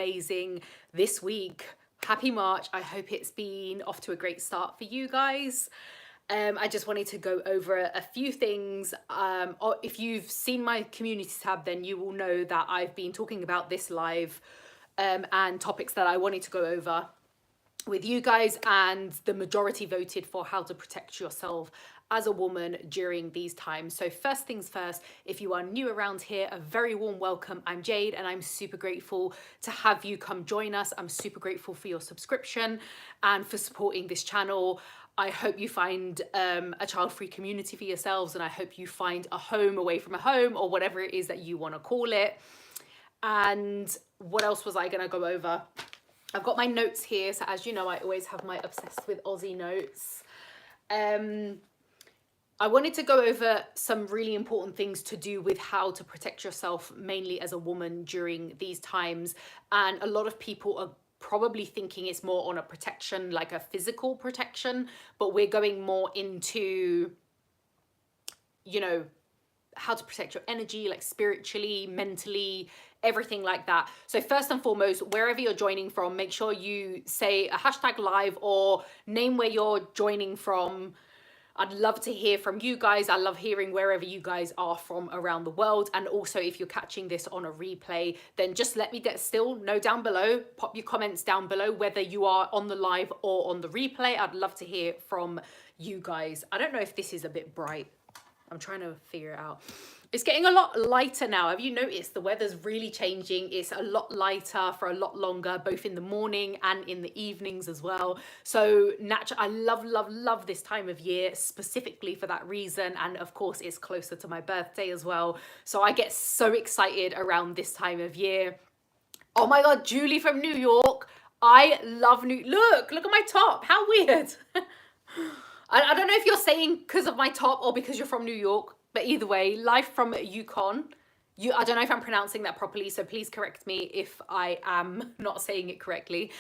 amazing this week. Happy March. I hope it's been off to a great start for you guys. I just wanted to go over a few things. Or if you've seen my community tab, then you will know that I've been talking about this live and topics that I wanted to go over with you guys, and the majority voted for how to protect yourself as a woman during these times. So first things first, if you are new around here, a very warm welcome. I'm Jade and I'm super grateful to have you come join us. I'm super grateful for your subscription and for supporting this channel. I hope you find a child-free community for yourselves, and I hope you find a home away from a home, or whatever it is that you want to call it. And what else was I going to go over? I've got my notes here, so as you know, I always have my Obsessed with Aussie notes. I wanted to go over some really important things to do with how to protect yourself, mainly as a woman during these times. And a lot of people are probably thinking it's more on a protection, like a physical protection, but we're going more into, you know, how to protect your energy, like spiritually, mentally, everything like that. So first and foremost, wherever you're joining from, make sure you say a hashtag live or name where you're joining from. I'd love to hear from you guys. I love hearing wherever you guys are from around the world. And also, if you're catching this on a replay, then just let me know down below. Pop your comments down below, whether you are on the live or on the replay. I'd love to hear from you guys. I don't know if this is a bit bright. I'm trying to figure it out. It's getting a lot lighter now. Have you noticed the weather's really changing? It's a lot lighter for a lot longer, both in the morning and in the evenings as well. So I love this time of year specifically for that reason. And of course, it's closer to my birthday as well. So I get so excited around this time of year. Oh my God, Julie from New York. I love look at my top. How weird. I don't know if you're saying because of my top or because you're from New York, but either way, live from Yukon. I don't know if I'm pronouncing that properly, so please correct me if I am not saying it correctly.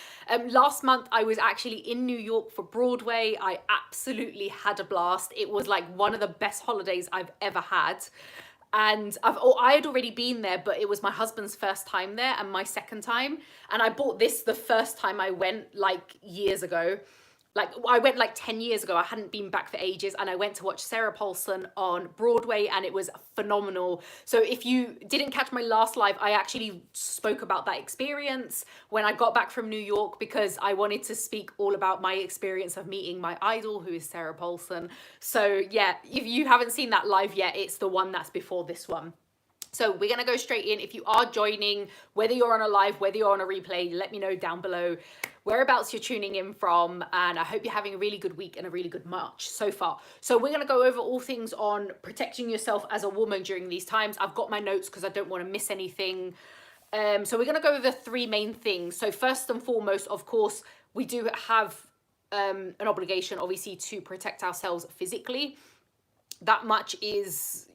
Last month, I was actually in New York for Broadway. I absolutely had a blast. It was like one of the best holidays I've ever had. And I had already been there, but it was my husband's first time there and my second time. And I bought this the first time I went, like, years ago. Like, I went like 10 years ago. I hadn't been back for ages, and I went to watch Sarah Paulson on Broadway, and it was phenomenal. So if you didn't catch my last live, I actually spoke about that experience when I got back from New York, because I wanted to speak all about my experience of meeting my idol, who is Sarah Paulson. So yeah, if you haven't seen that live yet, it's the one that's before this one. So we're going to go straight in. If you are joining, whether you're on a live, whether you're on a replay, let me know down below whereabouts you're tuning in from. And I hope you're having a really good week and a really good March so far. So we're going to go over all things on protecting yourself as a woman during these times. I've got my notes because I don't want to miss anything. So we're going to go over three main things. So first and foremost, of course, we do have an obligation, obviously, to protect ourselves physically. That much is,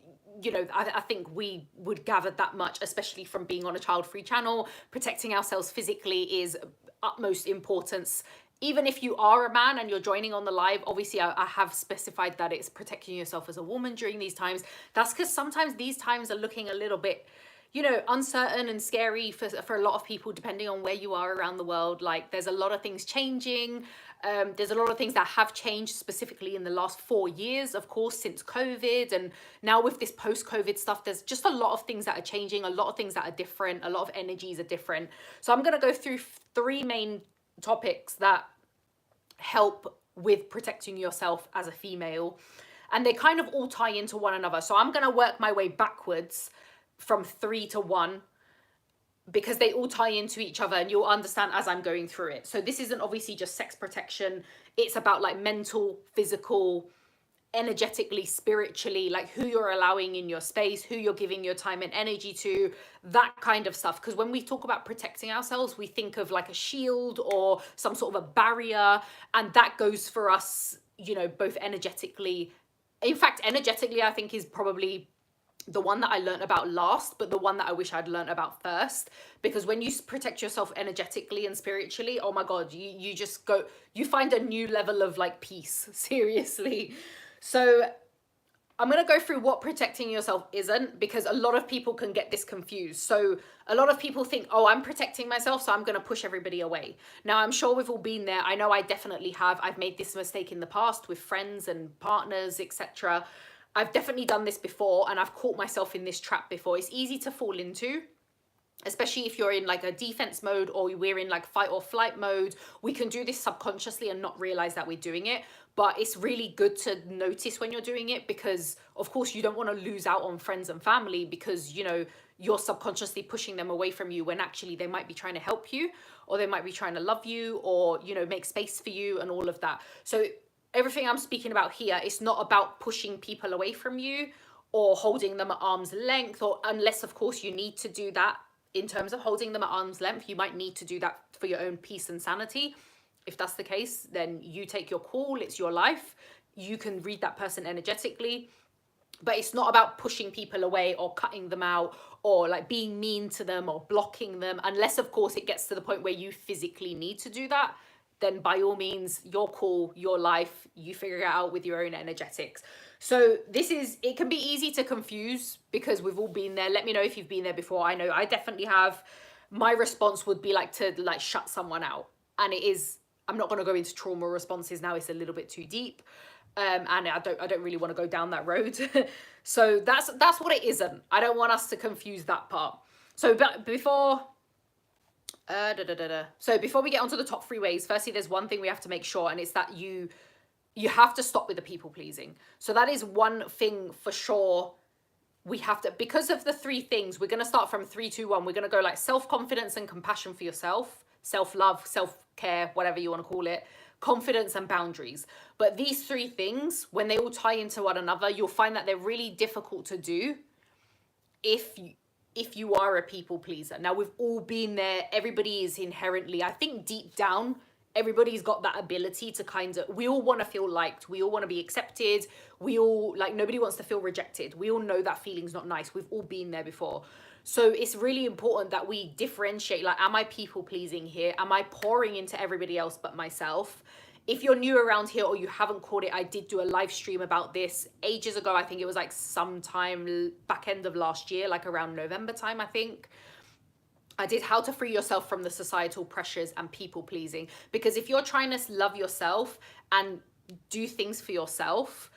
you know, I think we would gather that much, especially from being on a child-free channel. Protecting ourselves physically is utmost importance. Even if you are a man and you're joining on the live, obviously I have specified that it's protecting yourself as a woman during these times. That's because sometimes these times are looking a little bit, you know, uncertain and scary for a lot of people, depending on where you are around the world. Like, there's a lot of things changing. There's a lot of things that have changed specifically in the last 4 years, of course, since COVID. And now with this post-COVID stuff, there's just a lot of things that are changing, a lot of things that are different, a lot of energies are different. So I'm going to go through three main topics that help with protecting yourself as a female. And they kind of all tie into one another. So I'm going to work my way backwards from 3 to 1, because they all tie into each other, and you'll understand as I'm going through it. So this isn't obviously just sex protection. It's about like mental, physical, energetically, spiritually, like who you're allowing in your space, who you're giving your time and energy to, that kind of stuff. Because when we talk about protecting ourselves, we think of like a shield or some sort of a barrier, and that goes for us, you know, both energetically. In fact, energetically, I think is probably the one that I learned about last, but the one that I wish I'd learned about first. Because when you protect yourself energetically and spiritually, oh my God, you just go, you find a new level of like peace, seriously. So I'm going to go through what protecting yourself isn't, because a lot of people can get this confused. So a lot of people think, oh, I'm protecting myself, so I'm going to push everybody away. Now, I'm sure we've all been there. I know I definitely have. I've made this mistake in the past with friends and partners, etc. I've definitely done this before, and I've caught myself in this trap before. It's easy to fall into, especially if you're in like a defense mode, or we're in like fight or flight mode. We can do this subconsciously and not realize that we're doing it. But it's really good to notice when you're doing it, because of course you don't want to lose out on friends and family because, you know, you're subconsciously pushing them away from you when actually they might be trying to help you, or they might be trying to love you, or, you know, make space for you and all of that. So everything I'm speaking about here, it's not about pushing people away from you or holding them at arm's length, or unless of course you need to do that. In terms of holding them at arm's length, you might need to do that for your own peace and sanity. If that's the case, then you take your call, it's your life. You can read that person energetically, but it's not about pushing people away or cutting them out or like being mean to them or blocking them, unless of course it gets to the point where you physically need to do that. Then by all means, your call, your life, you figure it out with your own energetics. So it can be easy to confuse because we've all been there. Let me know if you've been there before. I know I definitely have. My response would be like to like shut someone out. And it is, I'm not going to go into trauma responses now. It's a little bit too deep. And I don't really want to go down that road. So that's what it isn't. I don't want us to confuse that part. So but before so before we get onto the top 3 ways, firstly, there's one thing we have to make sure, and it's that you have to stop with the people pleasing. So that is one thing for sure. We have to, because of the 3 things, we're going to start from 3, 2, 1. We're going to go like self-confidence and compassion for yourself, self-love, self-care, whatever you want to call it, confidence and boundaries. But these 3 things, when they all tie into one another, you'll find that they're really difficult to do if you are a people pleaser. Now, we've all been there. Everybody is inherently, I think deep down, everybody's got that ability to kind of, we all want to feel liked. We all want to be accepted. We all, like, nobody wants to feel rejected. We all know that feeling's not nice. We've all been there before. So it's really important that we differentiate, like, am I people pleasing here? Am I pouring into everybody else but myself? If you're new around here or you haven't caught it, I did do a live stream about this ages ago. I think it was like sometime back end of last year, like around November time, I think. I did how to free yourself from the societal pressures and people pleasing. Because if you're trying to love yourself and do things for yourself,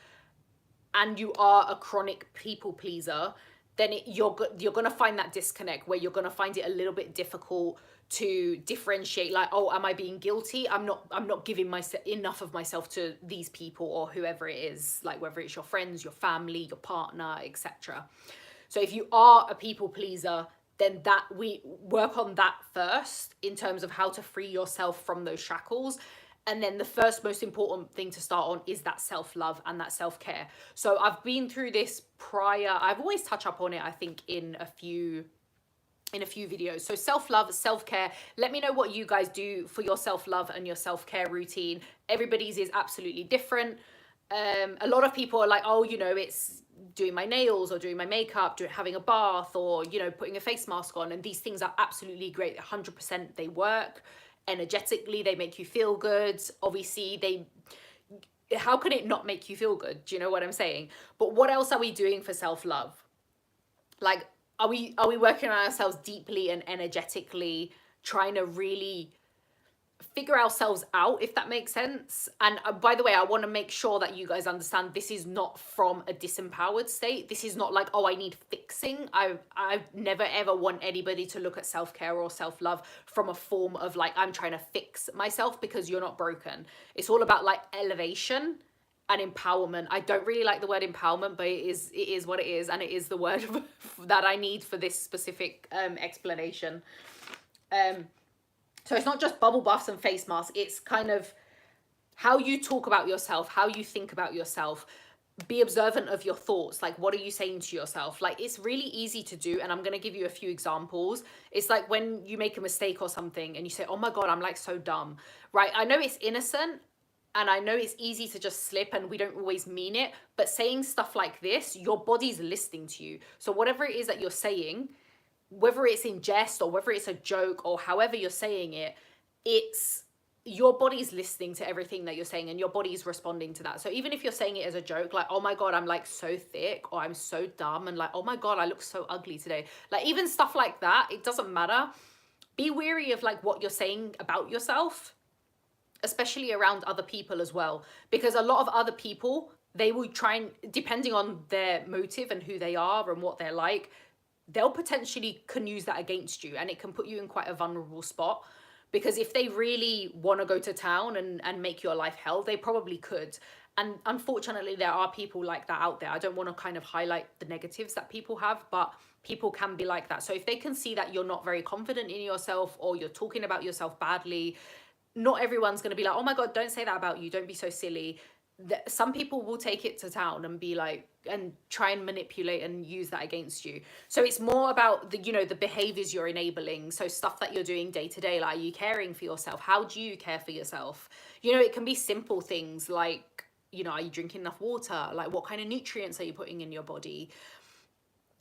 and you are a chronic people pleaser, then you're going to find that disconnect where you're going to find it a little bit difficult to differentiate, like, oh, am I being guilty? I'm not giving myself enough of myself to these people or whoever it is, like whether it's your friends, your family, your partner, etc. So if you are a people pleaser, then that we work on that first in terms of how to free yourself from those shackles. And then the first most important thing to start on is that self-love and that self-care. So I've been through this prior, I've always touched up on it, I think, in a few videos. So self-love, self-care. Let me know what you guys do for your self-love and your self-care routine. Everybody's is absolutely different. A lot of people are like, oh, you know, it's doing my nails or doing my makeup, having a bath, or, you know, putting a face mask on. And these things are absolutely great. 100% they work. Energetically, they make you feel good. Obviously, how can it not make you feel good? Do you know what I'm saying? But what else are we doing for self-love? Like, are we working on ourselves deeply and energetically, trying to really figure ourselves out, if that makes sense? And by the way, I want to make sure that you guys understand this is not from a disempowered state. This is not like, oh, I need fixing. I never ever want anybody to look at self-care or self-love from a form of like, I'm trying to fix myself, because you're not broken. It's all about like elevation and empowerment. I don't really like the word empowerment, but it is what it is, and it is the word that I need for this specific explanation. So it's not just bubble baths and face masks. It's kind of how you talk about yourself, how you think about yourself. Be observant of your thoughts. Like, what are you saying to yourself? Like, it's really easy to do, and I'm going to give you a few examples. It's like when you make a mistake or something and you say, oh my God, I'm like so dumb, right? I know it's innocent, and I know it's easy to just slip and we don't always mean it, but saying stuff like this, your body's listening to you. So whatever it is that you're saying, whether it's in jest or whether it's a joke or however you're saying it, your body's listening to everything that you're saying, and your body's responding to that. So even if you're saying it as a joke, like, oh my God, I'm like so thick, or I'm so dumb, and like, oh my God, I look so ugly today. Like even stuff like that, it doesn't matter. Be wary of like what you're saying about yourself, especially around other people as well, because a lot of other people, they will try and, depending on their motive and who they are and what they're like, they'll potentially can use that against you, and it can put you in quite a vulnerable spot. Because if they really want to go to town and make your life hell, they probably could. And unfortunately, there are people like that out there. I don't want to kind of highlight the negatives that people have, but people can be like that. So if they can see that you're not very confident in yourself, or you're talking about yourself badly, not everyone's going to be like, oh my God, don't say that about you, don't be so silly. Some people will take it to town and be like, and try and manipulate and use that against you. So it's more about the, you know, the behaviors you're enabling. So stuff that you're doing day to day, like, are you caring for yourself? How do you care for yourself? You know, it can be simple things like, you know, are you drinking enough water? Like, what kind of nutrients are you putting in your body?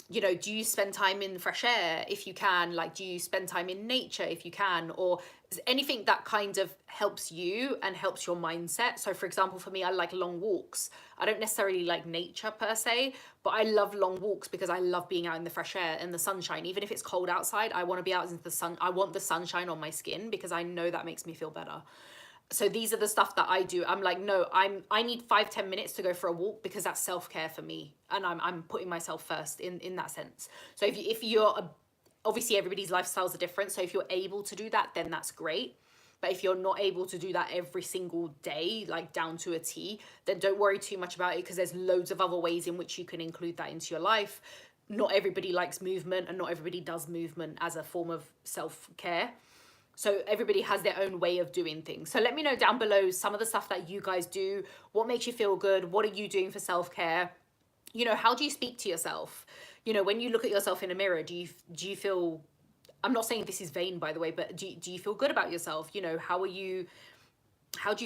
You know, do you spend time in fresh air if you can? Like, do you spend time in nature if you can? Or anything that kind of helps you and helps your mindset. So for example, for me, I like long walks. I don't necessarily like nature per se, but I love long walks because I love being out in the fresh air and the sunshine. Even if it's cold outside, I want to be out in the sun. I want the sunshine on my skin because I know that makes me feel better. So these are the stuff that I do. I'm like, no, I need 5-10 minutes to go for a walk because that's self-care for me, and I'm putting myself first in that sense. So if you're obviously everybody's lifestyles are different, so if you're able to do that, then that's great. But if you're not able to do that every single day, like down to a T, then don't worry too much about it, because there's loads of other ways in which you can include that into your life. Not everybody likes movement, and not everybody does movement as a form of self-care. So everybody has their own way of doing things. So let me know down below some of the stuff that you guys do. What makes you feel good? What are you doing for self-care? You know, how do you speak to yourself? You know, when you look at yourself in a mirror, do you feel, I'm not saying this is vain, by the way, but do you feel good about yourself? You know, how do you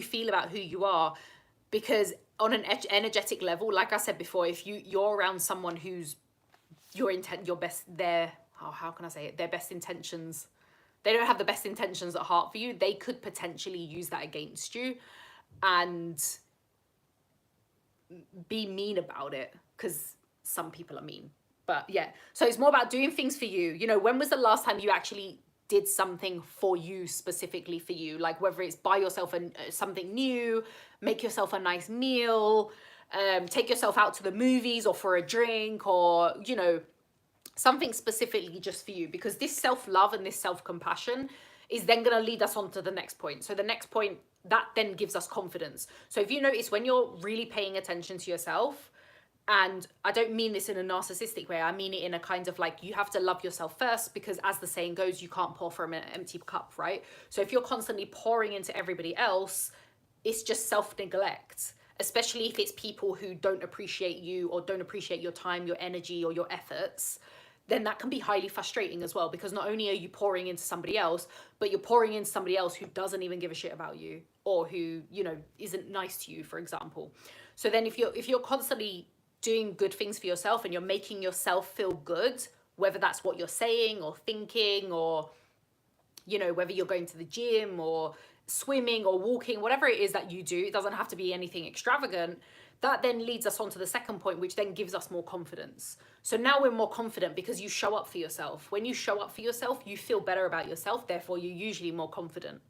feel about who you are? Because on an energetic level, like I said before, if you're around someone who's your best, how can I say it? Their best intentions, they don't have the best intentions at heart for you, they could potentially use that against you and be mean about it, because some people are mean. But yeah, so it's more about doing things for you. You know, when was the last time you actually did something for you, specifically for you? Like whether it's buy yourself something new, make yourself a nice meal, take yourself out to the movies or for a drink, or, you know, something specifically just for you, because this self-love and this self-compassion is then going to lead us on to the next point. So the next point, that then gives us confidence. So if you notice, when you're really paying attention to yourself, and I don't mean this in a narcissistic way, I mean it in a kind of like, you have to love yourself first, because as the saying goes, you can't pour from an empty cup, right? So if you're constantly pouring into everybody else, it's just self-neglect, especially if it's people who don't appreciate you or don't appreciate your time, your energy, or your efforts. Then that can be highly frustrating as well, because not only are you pouring into somebody else, but you're pouring into somebody else who doesn't even give a shit about you, or who, you know, isn't nice to you, for example. So then if you're constantly doing good things for yourself and you're making yourself feel good, whether that's what you're saying or thinking, or, you know, whether you're going to the gym or swimming or walking, whatever it is that you do, it doesn't have to be anything extravagant. That then leads us on to the second point, which then gives us more confidence. So now we're more confident because you show up for yourself. When you show up for yourself, you feel better about yourself. Therefore, you're usually more confident.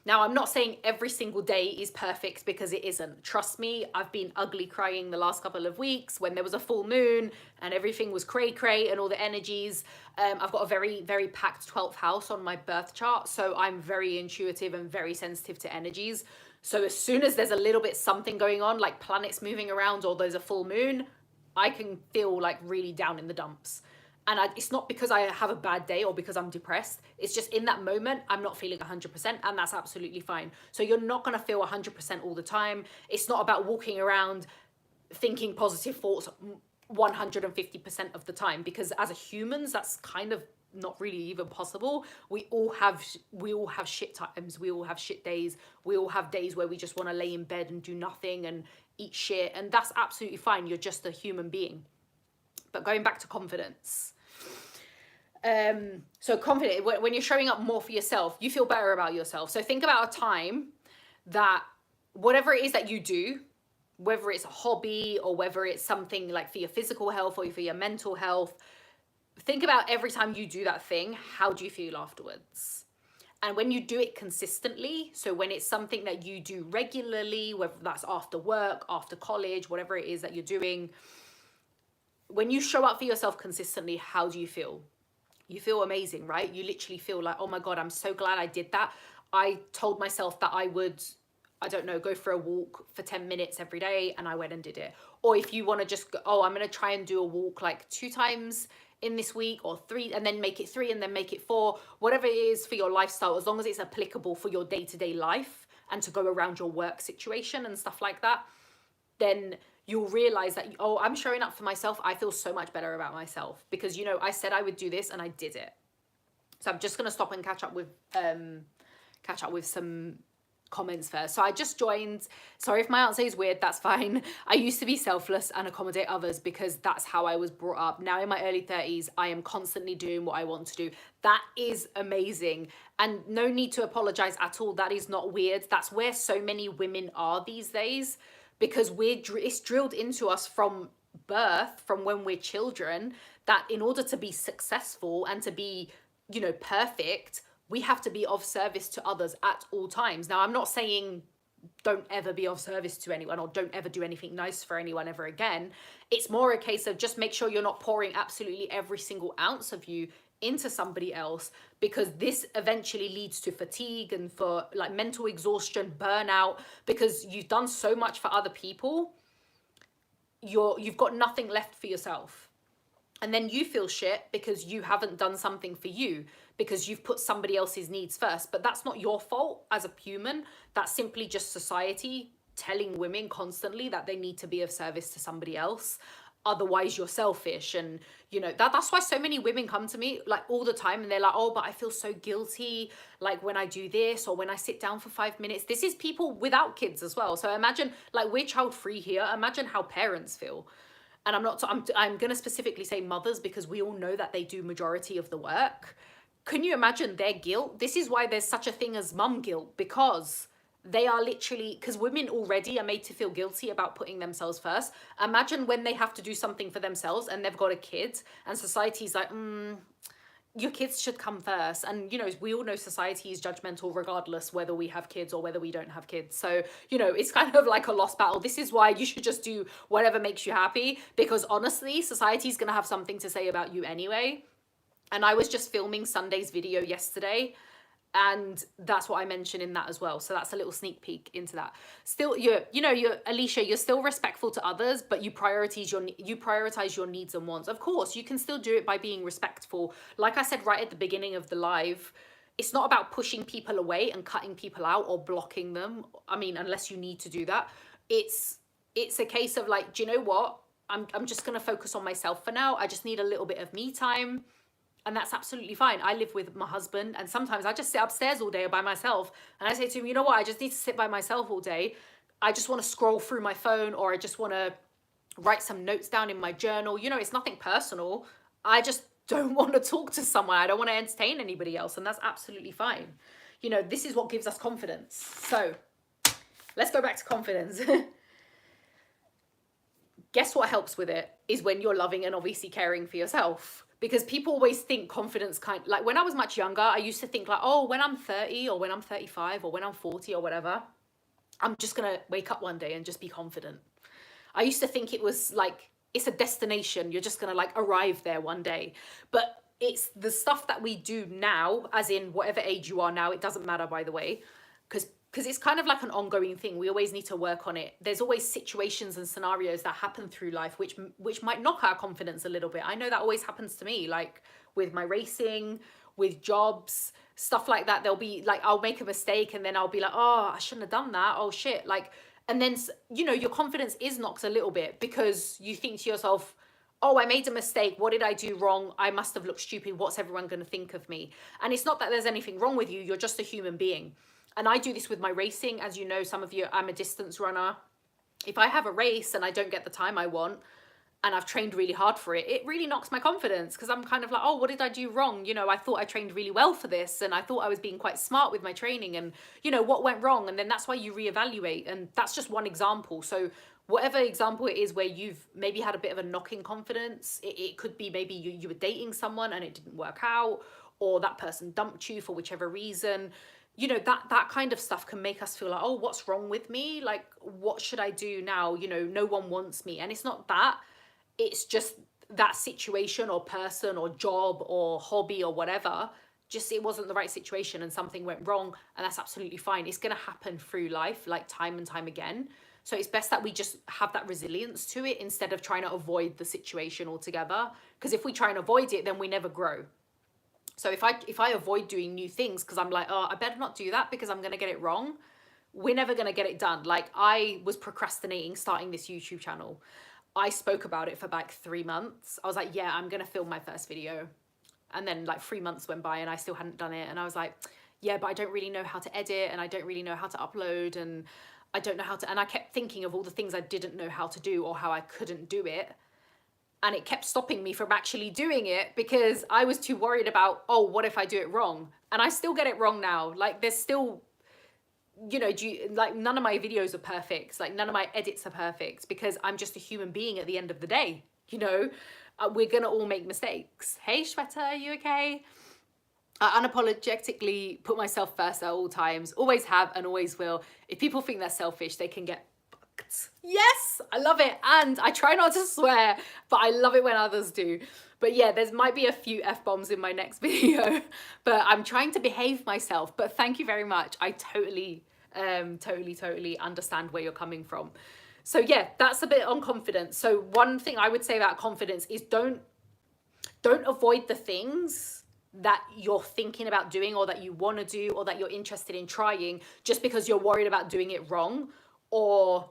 Now, I'm not saying every single day is perfect, because it isn't. Trust me, I've been ugly crying the last couple of weeks when there was a full moon and everything was cray-cray and all the energies. I've got a very, very packed 12th house on my birth chart. So I'm very intuitive and very sensitive to energies. So as soon as there's a little bit something going on, like planets moving around or there's a full moon, I can feel like really down in the dumps. And it's not because I have a bad day or because I'm depressed. It's just in that moment, I'm not feeling 100%, and that's absolutely fine. So you're not going to feel 100% all the time. It's not about walking around thinking positive thoughts 150% of the time, because as a humans, that's kind of not really even possible. We all have shit times. We all have shit days. We all have days where we just want to lay in bed and do nothing and eat shit. And that's absolutely fine. You're just a human being. But going back to confidence, So confident, when you're showing up more for yourself, you feel better about yourself. So think about a time that whatever it is that you do, whether it's a hobby or whether it's something like for your physical health or for your mental health, think about every time you do that thing, how do you feel afterwards? And when you do it consistently, so when it's something that you do regularly, whether that's after work, after college, whatever it is that you're doing, when you show up for yourself consistently, how do you feel? You feel amazing, right? You literally feel like, oh my God, I'm so glad I did that. I told myself that I would, I don't know, go for a walk for 10 minutes every day, and I went and did it. Or if you want to just go, oh, I'm going to try and do a walk like 2 times in this week, or 3, and then make it 3 and then make it 4, whatever it is for your lifestyle, as long as it's applicable for your day-to-day life and to go around your work situation and stuff like that, then you'll realize that, oh, I'm showing up for myself. I feel so much better about myself because, you know, I said I would do this and I did it. So I'm just going to stop and catch up with some comments first. So I just joined. Sorry if my answer is weird, that's fine. I used to be selfless and accommodate others because that's how I was brought up. Now in my early 30s, I am constantly doing what I want to do. That is amazing. And no need to apologize at all. That is not weird. That's where so many women are these days, because it's drilled into us from birth, from when we're children, that in order to be successful and to be, you know, perfect, we have to be of service to others at all times. Now, I'm not saying don't ever be of service to anyone or don't ever do anything nice for anyone ever again. It's more a case of just make sure you're not pouring absolutely every single ounce of you into somebody else, because this eventually leads to fatigue and for like mental exhaustion, burnout, because you've done so much for other people. You've got nothing left for yourself. And then you feel shit because you haven't done something for you, because you've put somebody else's needs first. But that's not your fault as a human. That's simply just society telling women constantly that they need to be of service to somebody else. Otherwise you're selfish. And you know, that's why so many women come to me like all the time and they're like, oh, but I feel so guilty like when I do this or when I sit down for 5 minutes. This is people without kids as well. So imagine, like, we're child free here. Imagine how parents feel. And I'm going to specifically say mothers, because we all know that they do majority of the work. Can you imagine their guilt? This is why there's such a thing as mum guilt, because they are literally, because women already are made to feel guilty about putting themselves first. Imagine when they have to do something for themselves and they've got a kid and society's like, your kids should come first. And, you know, we all know society is judgmental regardless whether we have kids or whether we don't have kids. So, you know, it's kind of like a lost battle. This is why you should just do whatever makes you happy, because honestly, society is going to have something to say about you anyway. And I was just filming Sunday's video yesterday, and that's what I mentioned in that as well. So that's a little sneak peek into that. Still, you're Alicia, you're still respectful to others, but you prioritize your needs and wants. Of course, you can still do it by being respectful. Like I said right at the beginning of the live, it's not about pushing people away and cutting people out or blocking them. I mean, unless you need to do that. It's a case of like, do you know what? I'm just going to focus on myself for now. I just need a little bit of me time. And that's absolutely fine. I live with my husband, and sometimes I just sit upstairs all day by myself. And I say to him, you know what? I just need to sit by myself all day. I just want to scroll through my phone, or I just want to write some notes down in my journal. You know, it's nothing personal. I just don't want to talk to someone. I don't want to entertain anybody else. And that's absolutely fine. You know, this is what gives us confidence. So let's go back to confidence. Guess what helps with it is when you're loving and obviously caring for yourself. Because people always think confidence like when I was much younger, I used to think like, oh, when I'm 30 or when I'm 35 or when I'm 40 or whatever, I'm just going to wake up one day and just be confident. I used to think it was like, it's a destination. You're just going to like arrive there one day. But it's the stuff that we do now, as in whatever age you are now, it doesn't matter, by the way, because it's kind of like an ongoing thing. We always need to work on it. There's always situations and scenarios that happen through life which might knock our confidence a little bit. I know that always happens to me, like with my racing, with jobs, stuff like that. There'll be like, I'll make a mistake and then I'll be like, oh, I shouldn't have done that. Oh shit. Like, and then, you know, your confidence is knocked a little bit because you think to yourself, oh, I made a mistake. What did I do wrong? I must have looked stupid. What's everyone going to think of me? And it's not that there's anything wrong with you. You're just a human being. And I do this with my racing. As you know, some of you, I'm a distance runner. If I have a race and I don't get the time I want, and I've trained really hard for it, it really knocks my confidence, because I'm kind of like, oh, what did I do wrong? You know, I thought I trained really well for this, and I thought I was being quite smart with my training, and, you know, what went wrong? And then that's why you reevaluate. And that's just one example. So whatever example it is where you've maybe had a bit of a knock in confidence, it could be maybe you were dating someone and it didn't work out, or that person dumped you for whichever reason. You know, that kind of stuff can make us feel like, oh, what's wrong with me? Like, what should I do now? You know, no one wants me. And it's not that. It's just that situation or person or job or hobby or whatever, just it wasn't the right situation and something went wrong, and that's absolutely fine. It's going to happen through life, like time and time again. So it's best that we just have that resilience to it instead of trying to avoid the situation altogether, because if we try and avoid it, then we never grow. So if I avoid doing new things because I'm like, oh, I better not do that because I'm going to get it wrong, we're never going to get it done. Like, I was procrastinating starting this YouTube channel. I spoke about it for like 3 months. I was like, yeah, I'm going to film my first video. And then like 3 months went by and I still hadn't done it. And I was like, yeah, but I don't really know how to edit, and I don't really know how to upload, and I don't know how to, and I kept thinking of all the things I didn't know how to do or how I couldn't do it. And it kept stopping me from actually doing it because I was too worried about, oh, what if I do it wrong? And I still get it wrong now. Like, there's still, you know, like, none of my videos are perfect. Like, none of my edits are perfect because I'm just a human being at the end of the day. You know, we're gonna all make mistakes. Hey, Shweta, are you okay? I unapologetically put myself first at all times. Always have and always will. If people think they're selfish, they can get fucked. Yes, I love it. And I try not to swear, but I love it when others do. But yeah, there's might be a few F-bombs in my next video, but I'm trying to behave myself. But thank you very much. I totally understand where you're coming from. So yeah, that's a bit on confidence. So one thing I would say about confidence is don't avoid the things that you're thinking about doing or that you want to do or that you're interested in trying just because you're worried about doing it wrong or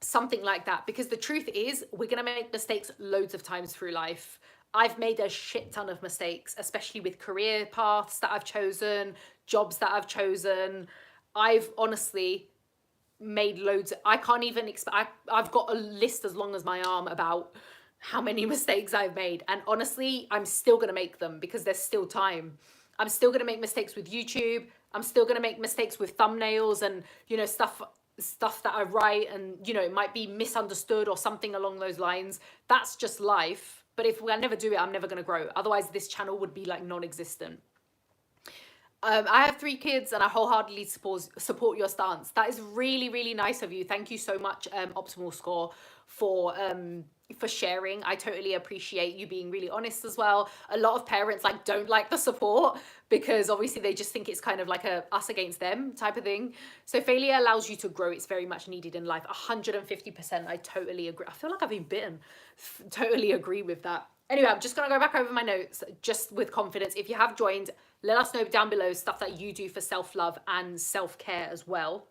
something like that. Because the truth is, we're going to make mistakes loads of times through life. I've made a shit ton of mistakes, especially with career paths that I've chosen, jobs that I've chosen. I've honestly made loads. I can't even I've got a list as long as my arm about how many mistakes I've made. And honestly, I'm still going to make them because there's still time. I'm still going to make mistakes with YouTube. I'm still going to make mistakes with thumbnails and, you know, stuff that I write, and, you know, it might be misunderstood or something along those lines. That's just life. But if I never do it, I'm never going to grow. Otherwise, this channel would be like non-existent. I have 3 kids and I wholeheartedly support your stance. That is really, really nice of you. Thank you so much, Optimal Score, for sharing. I totally appreciate you being really honest as well. A lot of parents like don't like the support because obviously they just think it's kind of like a us against them type of thing. So failure allows you to grow. It's very much needed in life. 150%. I totally agree. I feel like I've been bitten. Totally agree with that. Anyway, I'm just going to go back over my notes just with confidence. If you have joined, let us know down below stuff that you do for self-love and self-care as well.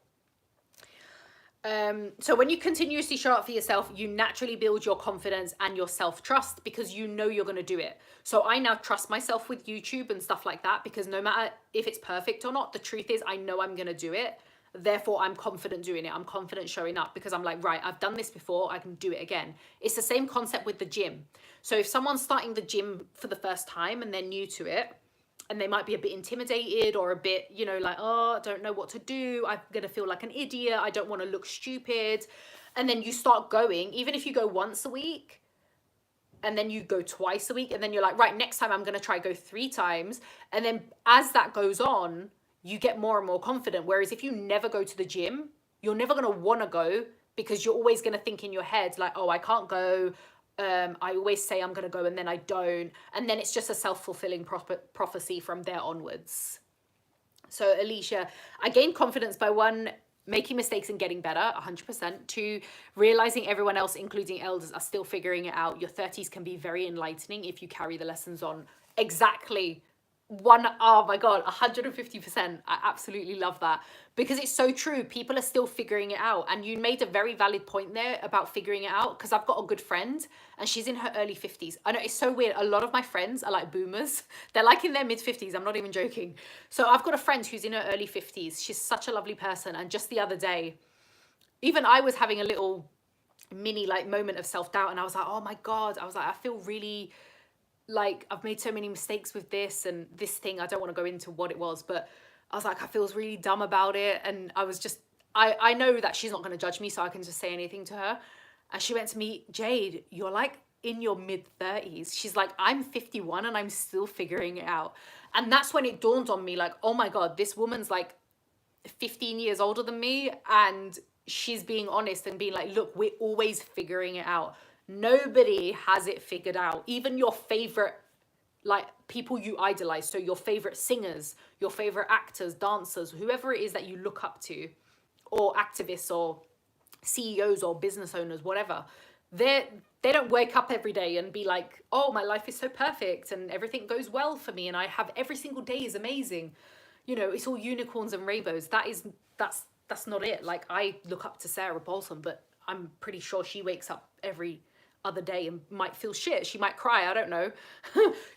So when you continuously show up for yourself, you naturally build your confidence and your self-trust because you know you're going to do it. So I now trust myself with YouTube and stuff like that because no matter if it's perfect or not, the truth is I know I'm going to do it. Therefore, I'm confident doing it. I'm confident showing up because I'm like, right, I've done this before. I can do it again. It's the same concept with the gym. So if someone's starting the gym for the first time and they're new to it, and they might be a bit intimidated or a bit, you know, like, oh, I don't know what to do. I'm going to feel like an idiot. I don't want to look stupid. And then you start going, even if you go once a week and then you go twice a week and then you're like, right, next time I'm going to try go 3 times. And then as that goes on, you get more and more confident. Whereas if you never go to the gym, you're never going to want to go because you're always going to think in your head like, oh, I can't go. I always say I'm going to go and then I don't. And then it's just a self-fulfilling prophecy from there onwards. So Alicia, I gained confidence by 1, making mistakes and getting better, 100%. 2, realizing everyone else, including elders, are still figuring it out. Your 30s can be very enlightening if you carry the lessons on. Exactly. Oh my God, 150%. I absolutely love that because it's so true. People are still figuring it out. And you made a very valid point there about figuring it out because I've got a good friend and she's in her early 50s. I know it's so weird. A lot of my friends are like boomers. They're like in their mid 50s. I'm not even joking. So I've got a friend who's in her early 50s. She's such a lovely person. And just the other day, even I was having a little mini like moment of self-doubt, and I was like, oh my God, I was like, I feel really like I've made so many mistakes with this and this thing. I don't want to go into what it was, but I was like, I feel really dumb about it. And I was just, I know that she's not going to judge me, so I can just say anything to her. And she went to me, Jade, you're like in your mid-30s. She's like, I'm 51 and I'm still figuring it out. And that's when it dawned on me, like, oh my God, this woman's like 15 years older than me, and she's being honest and being like, look, we're always figuring it out. Nobody has it figured out. Even your favorite, like, people you idolize, so your favorite singers, your favorite actors, dancers, whoever it is that you look up to, or activists or CEOs or business owners, whatever, they don't wake up every day and be like, oh, my life is so perfect and everything goes well for me and I have every single day is amazing. You know, it's all unicorns and rainbows. That's not it. Like, I look up to Sarah Paulson, but I'm pretty sure she wakes up every other day and might feel shit. She might cry. I don't know.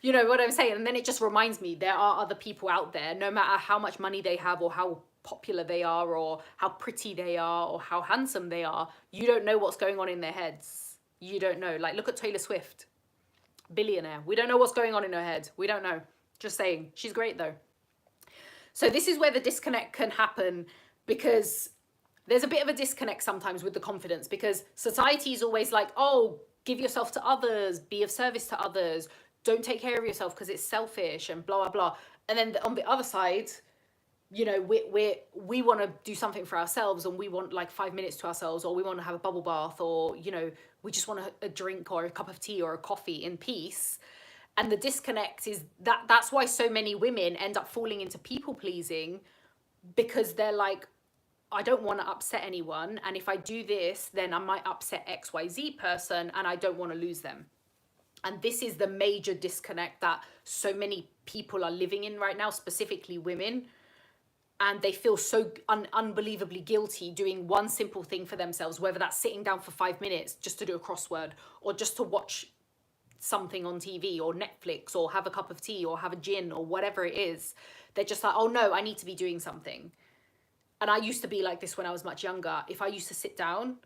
You know what I'm saying? And then it just reminds me there are other people out there, no matter how much money they have or how popular they are or how pretty they are or how handsome they are. You don't know what's going on in their heads. You don't know. Like, look at Taylor Swift, billionaire. We don't know what's going on in her head. We don't know. Just saying. She's great though. So this is where the disconnect can happen, because there's a bit of a disconnect sometimes with the confidence, because society is always like, oh, give yourself to others, be of service to others, don't take care of yourself because it's selfish and blah, blah, blah. And then on the other side, you know, we want to do something for ourselves and we want like 5 minutes to ourselves, or we want to have a bubble bath, or, you know, we just want a drink or a cup of tea or a coffee in peace. And the disconnect is that's why so many women end up falling into people pleasing, because they're like, I don't want to upset anyone, and if I do this, then I might upset XYZ person and I don't want to lose them. And this is the major disconnect that so many people are living in right now, specifically women. And they feel so unbelievably guilty doing one simple thing for themselves, whether that's sitting down for 5 minutes just to do a crossword, or just to watch something on TV or Netflix, or have a cup of tea or have a gin or whatever it is. They're just like, oh no, I need to be doing something. And I used to be like this when I was much younger. If I used to sit down,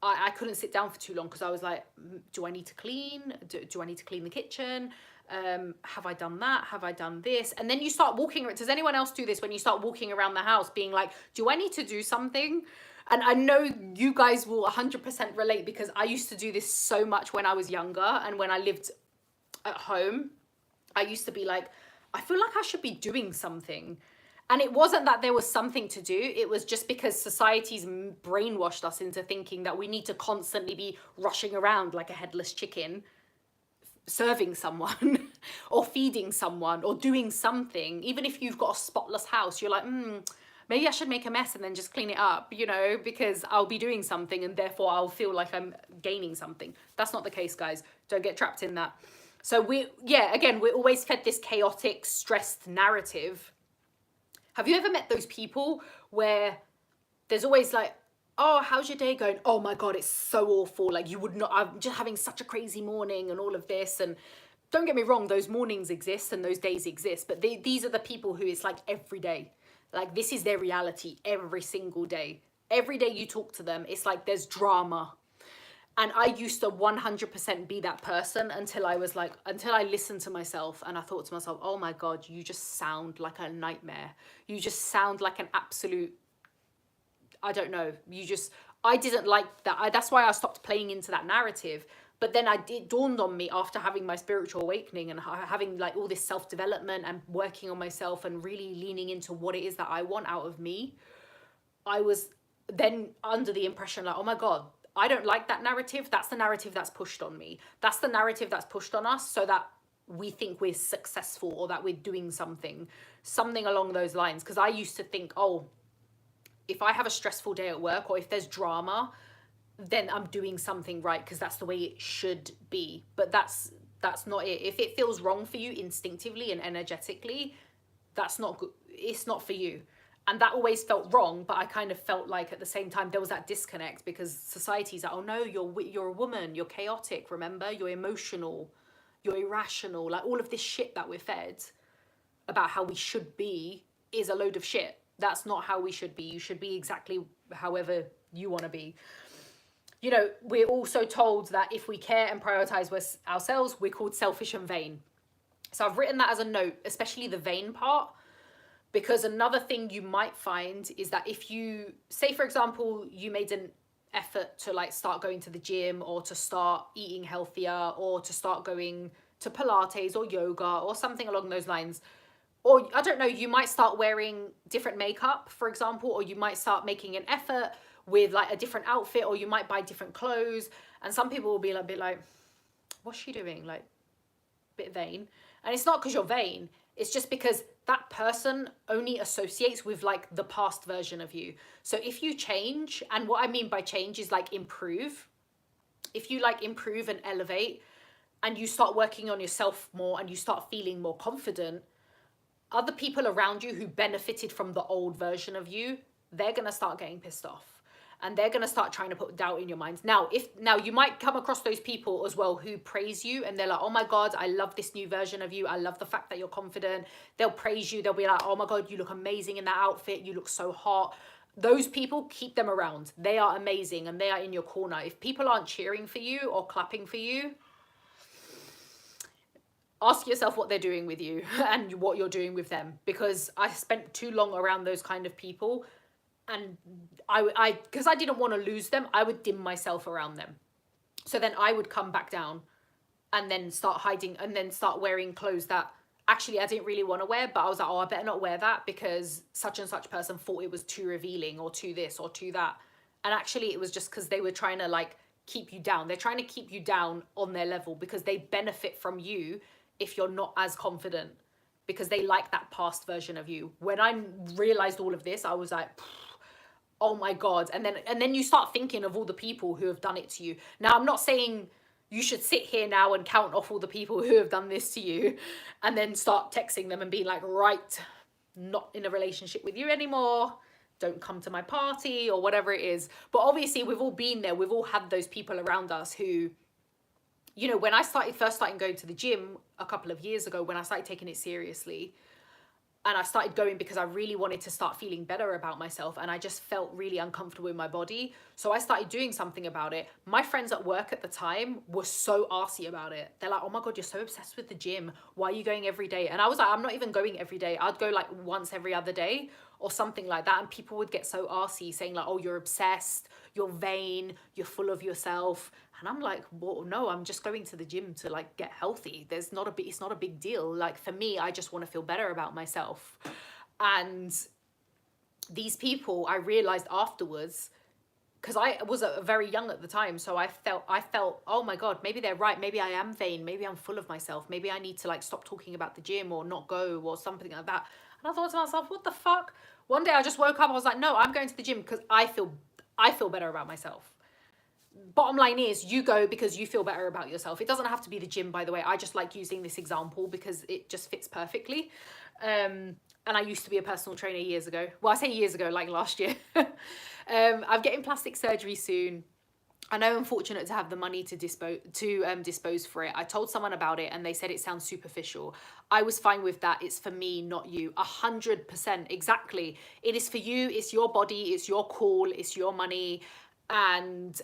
I couldn't sit down for too long, because I was like, do I need to clean? Do I need to clean the kitchen? Have I done that? Have I done this? And then you start walking. Does anyone else do this when you start walking around the house being like, do I need to do something? And I know you guys will 100% relate, because I used to do this so much when I was younger and when I lived at home. I used to be like, I feel like I should be doing something. And it wasn't that there was something to do. It was just because society's brainwashed us into thinking that we need to constantly be rushing around like a headless chicken, serving someone or feeding someone or doing something. Even if you've got a spotless house, you're like, maybe I should make a mess and then just clean it up, you know, because I'll be doing something and therefore I'll feel like I'm gaining something. That's not the case, guys. Don't get trapped in that. So we're always fed this chaotic, stressed narrative. Have you ever met those people where there's always like, oh, how's your day going? Oh my God, it's so awful. Like, you would not, I'm just having such a crazy morning and all of this. And don't get me wrong, those mornings exist and those days exist, but these are the people who it's like every day. Like, this is their reality every single day. Every day you talk to them, it's like there's drama. And I used to 100% be that person until I listened to myself and I thought to myself, oh my God, you just sound like a nightmare. You just sound like an absolute, I don't know. I didn't like that. That's why I stopped playing into that narrative. But then it dawned on me after having my spiritual awakening and having like all this self-development and working on myself and really leaning into what it is that I want out of me. I was then under the impression like, oh my God, I don't like that narrative. That's the narrative that's pushed on me. That's the narrative that's pushed on us so that we think we're successful or that we're doing something along those lines. Because I used to think, oh, if I have a stressful day at work or if there's drama, then I'm doing something right because that's the way it should be. But that's not it. If it feels wrong for you instinctively and energetically, that's not good. It's not for you. And that always felt wrong, but I kind of felt like at the same time there was that disconnect because society's like, oh no, you're a woman, you're chaotic, remember? You're emotional, you're irrational. Like, all of this shit that we're fed about how we should be is a load of shit. That's not how we should be. You should be exactly however you want to be. you know, we're also told that if we care and prioritize ourselves, we're called selfish and vain. So I've written that as a note, especially the vain part, because another thing you might find is that if you say, for example, you made an effort to like start going to the gym or to start eating healthier or to start going to Pilates or yoga or something along those lines, or I don't know, you might start wearing different makeup, for example, or you might start making an effort with like a different outfit, or you might buy different clothes. And some people will be a bit like, what's she doing? Like, bit vain. And it's not because you're vain, it's just because that person only associates with like the past version of you. So if you change, and what I mean by change is like improve, if you like improve and elevate and you start working on yourself more and you start feeling more confident, other people around you who benefited from the old version of you, they're going to start getting pissed off. And they're going to start trying to put doubt in your minds. Now you might come across those people as well who praise you, and they're like, oh my God, I love this new version of you. I love the fact that you're confident. They'll praise you. They'll be like, oh my God, you look amazing in that outfit. You look so hot. Those people, keep them around. They are amazing and they are in your corner. If people aren't cheering for you or clapping for you, ask yourself what they're doing with you and what you're doing with them, because I spent too long around those kind of people, and I because I didn't want to lose them, I would dim myself around them. So then I would come back down and then start hiding and then start wearing clothes that actually I didn't really want to wear, but I was like, oh, I better not wear that because such and such person thought it was too revealing or too this or too that. And actually it was just because they were trying to like keep you down. They're trying to keep you down on their level because they benefit from you if you're not as confident, because they like that past version of you. When I realized all of this, I was like, oh my God. And then you start thinking of all the people who have done it to you. Now, I'm not saying you should sit here now and count off all the people who have done this to you and then start texting them and being like, right, not in a relationship with you anymore. Don't come to my party or whatever it is. But obviously we've all been there. We've all had those people around us who, you know, when I first started going to the gym a couple of years ago, when I started taking it seriously, and I started going because I really wanted to start feeling better about myself, and I just felt really uncomfortable in my body. So I started doing something about it. My friends at work at the time were so arsy about it. They're like, oh my God, you're so obsessed with the gym. Why are you going every day? And I was like, I'm not even going every day. I'd go like once every other day or something like that. And people would get so arsy saying like, oh, you're obsessed, you're vain, you're full of yourself. And I'm like, well, no, I'm just going to the gym to like get healthy. It's not a big deal. Like for me, I just want to feel better about myself. And these people, I realized afterwards, because I was very young at the time, so I felt, oh my God, maybe they're right. Maybe I am vain. Maybe I'm full of myself. Maybe I need to like stop talking about the gym or not go or something like that. And I thought to myself, what the fuck? One day I just woke up. I was like, no, I'm going to the gym because I feel better about myself. Bottom line is, you go because you feel better about yourself. It doesn't have to be the gym, by the way. I just like using this example because it just fits perfectly. And I used to be a personal trainer years ago. Well, I say years ago, like last year. I'm getting plastic surgery soon. I know I'm fortunate to have the money to dispose for it. I told someone about it and they said it sounds superficial. I was fine with that. It's for me, not you. 100%, exactly. It is for you. It's your body. It's your call. It's your money. And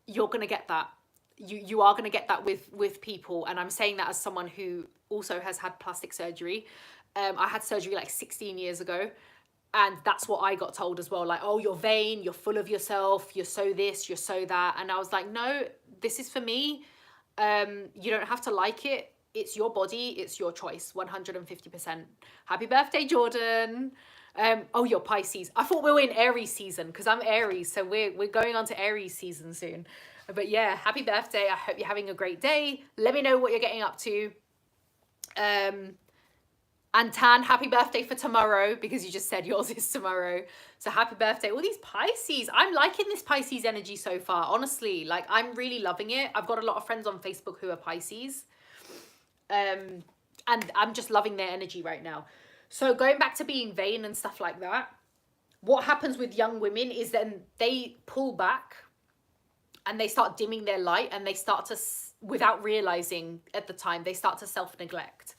you're gonna get that. You are gonna get that with people. And I'm saying that as someone who also has had plastic surgery. I had surgery like 16 years ago, and that's what I got told as well. Like, oh, you're vain, you're full of yourself, you're so this, you're so that. And I was like, no, this is for me. You don't have to like it. It's your body, it's your choice, 150%. Happy birthday, Jordan. Oh, you're Pisces. I thought we were in Aries season because I'm Aries, so we're going on to Aries season soon. But yeah, happy birthday. I hope you're having a great day. Let me know what you're getting up to. And Tan, happy birthday for tomorrow, because you just said yours is tomorrow. So happy birthday. All these Pisces. I'm liking this Pisces energy so far, honestly. Like, I'm really loving it. I've got a lot of friends on Facebook who are Pisces. And I'm just loving their energy right now. So going back to being vain and stuff like that, what happens with young women is then they pull back and they start dimming their light, and they start to, without realizing at the time, they start to self-neglect.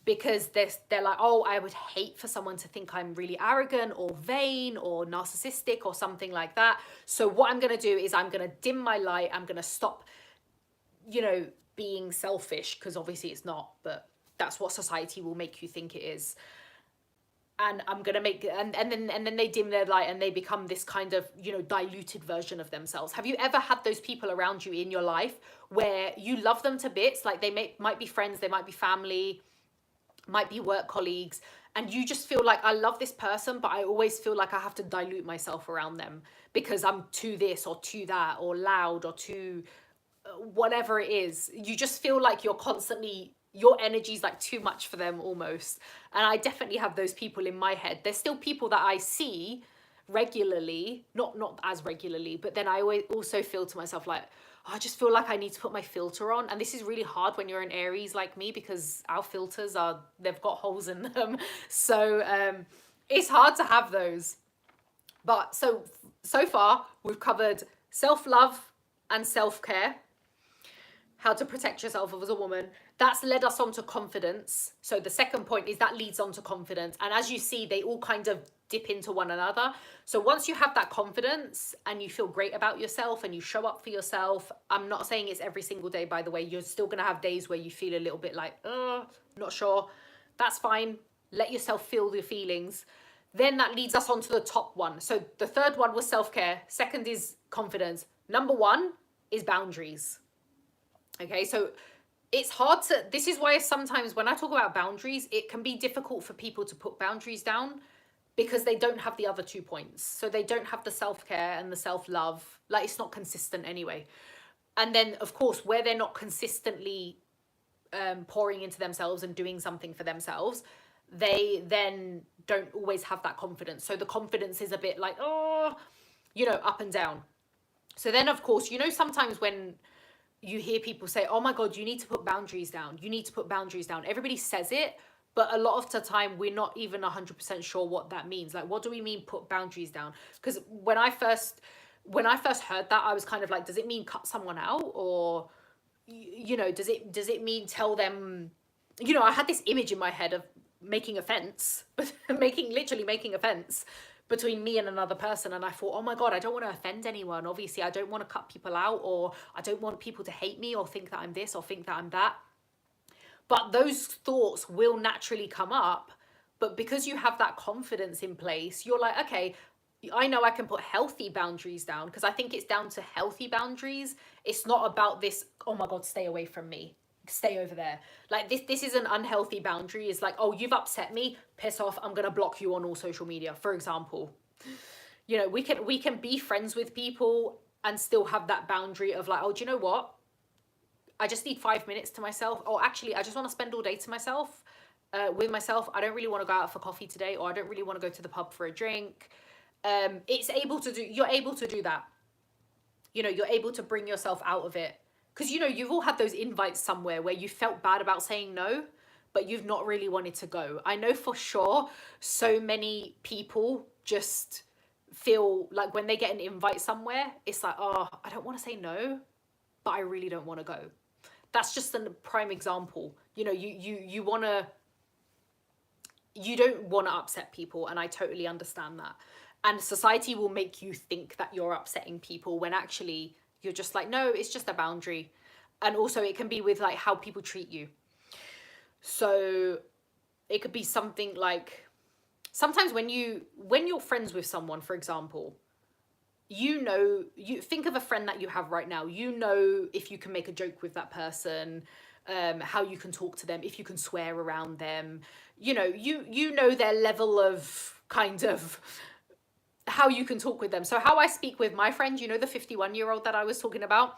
because they're like, oh, I would hate for someone to think I'm really arrogant or vain or narcissistic or something like that. So what I'm going to do is I'm going to dim my light. I'm going to stop, being selfish, because obviously it's not, but that's what society will make you think it is. And I'm gonna make and then they dim their light and they become this kind of diluted version of themselves. Have you ever had those people around you in your life where you love them to bits, like they might be friends, they might be family, might be work colleagues, and you just feel like, I love this person, but I always feel like I have to dilute myself around them because I'm too this or too that or loud or too whatever it is. You just feel like you're constantly, your energy's like too much for them almost. And I definitely have those people in my head. There's still people that I see regularly, not as regularly, but then I always also feel to myself like, oh, I just feel like I need to put my filter on. And this is really hard when you're an Aries like me, because our filters they've got holes in them. So it's hard to have those. But so far we've covered self-love and self-care, how to protect yourself as a woman. That's led us on to confidence. So the second point is that leads on to confidence. And as you see, they all kind of dip into one another. So once you have that confidence and you feel great about yourself and you show up for yourself, I'm not saying it's every single day, by the way. You're still going to have days where you feel a little bit like, not sure. That's fine. Let yourself feel the feelings. Then that leads us on to the top one. So the third one was self-care. Second is confidence. Number one is boundaries. Okay, so it's hard to, this is why sometimes when I talk about boundaries, it can be difficult for people to put boundaries down because they don't have the other 2 points. So they don't have the self-care and the self-love. Like, it's not consistent anyway. And then, of course, where they're not consistently pouring into themselves and doing something for themselves, they then don't always have that confidence. So the confidence is a bit like, up and down. So then, of course, sometimes when you hear people say, oh my God, you need to put boundaries down. You need to put boundaries down. Everybody says it, but a lot of the time we're not even 100% sure what that means. Like, what do we mean put boundaries down? Because when I first heard that, I was kind of like, does it mean cut someone out? Or, does it mean tell them, I had this image in my head of making a fence, but literally making a fence between me and another person. And I thought, oh my God, I don't want to offend anyone. Obviously, I don't want to cut people out, or I don't want people to hate me or think that I'm this or think that I'm that. But those thoughts will naturally come up. But because you have that confidence in place, you're like, okay, I know I can put healthy boundaries down, because I think it's down to healthy boundaries. It's not about this, oh my God, stay away from me, stay over there. Like, this is an unhealthy boundary. It's like, oh, you've upset me, piss off, I'm gonna block you on all social media, for example. We can be friends with people and still have that boundary of like, oh, do you know what, I just need 5 minutes to myself, or actually I just want to spend all day to myself, with myself. I don't really want to go out for coffee today, or I don't really want to go to the pub for a drink. You're able to do that. You're able to bring yourself out of it. Because, you've all had those invites somewhere where you felt bad about saying no, but you've not really wanted to go. I know for sure so many people just feel like when they get an invite somewhere, it's like, oh, I don't want to say no, but I really don't want to go. That's just a prime example. You don't want to upset people, and I totally understand that. And society will make you think that you're upsetting people when actually you're just like, no, it's just a boundary. And also it can be with like how people treat you. So it could be something like, sometimes when you're friends with someone, for example, you think of a friend that you have right now, if you can make a joke with that person, how you can talk to them, if you can swear around them, you know their level of kind of how you can talk with them. So how I speak with my friend, the 51-year-old that I was talking about,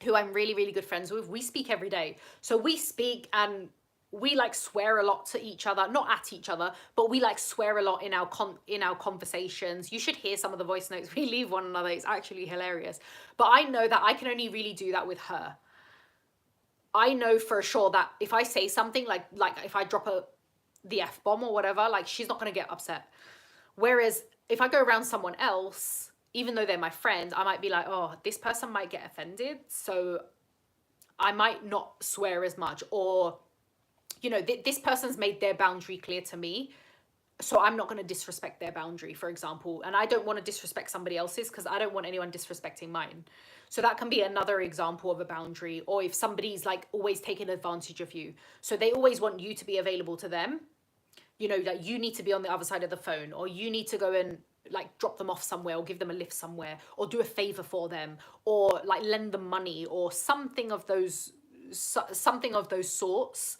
who I'm really, really good friends with, we speak every day. So we speak and we like swear a lot to each other, not at each other, but we like swear a lot in our conversations. You should hear some of the voice notes we leave one another. It's actually hilarious. But I know that I can only really do that with her. I know for sure that if I say something like if I drop the F-bomb or whatever, like, she's not going to get upset. Whereas if I go around someone else, even though they're my friend, I might be like, oh, this person might get offended, so I might not swear as much. Or you know, this person's made their boundary clear to me, so I'm not going to disrespect their boundary, for example. And I don't want to disrespect somebody else's because I don't want anyone disrespecting mine. So that can be another example of a boundary. Or if somebody's like always taking advantage of you, so they always want you to be available to them, you know, like you need to be on the other side of the phone, or you need to go and like drop them off somewhere, or give them a lift somewhere, or do a favor for them, or like lend them money, or something of those sorts,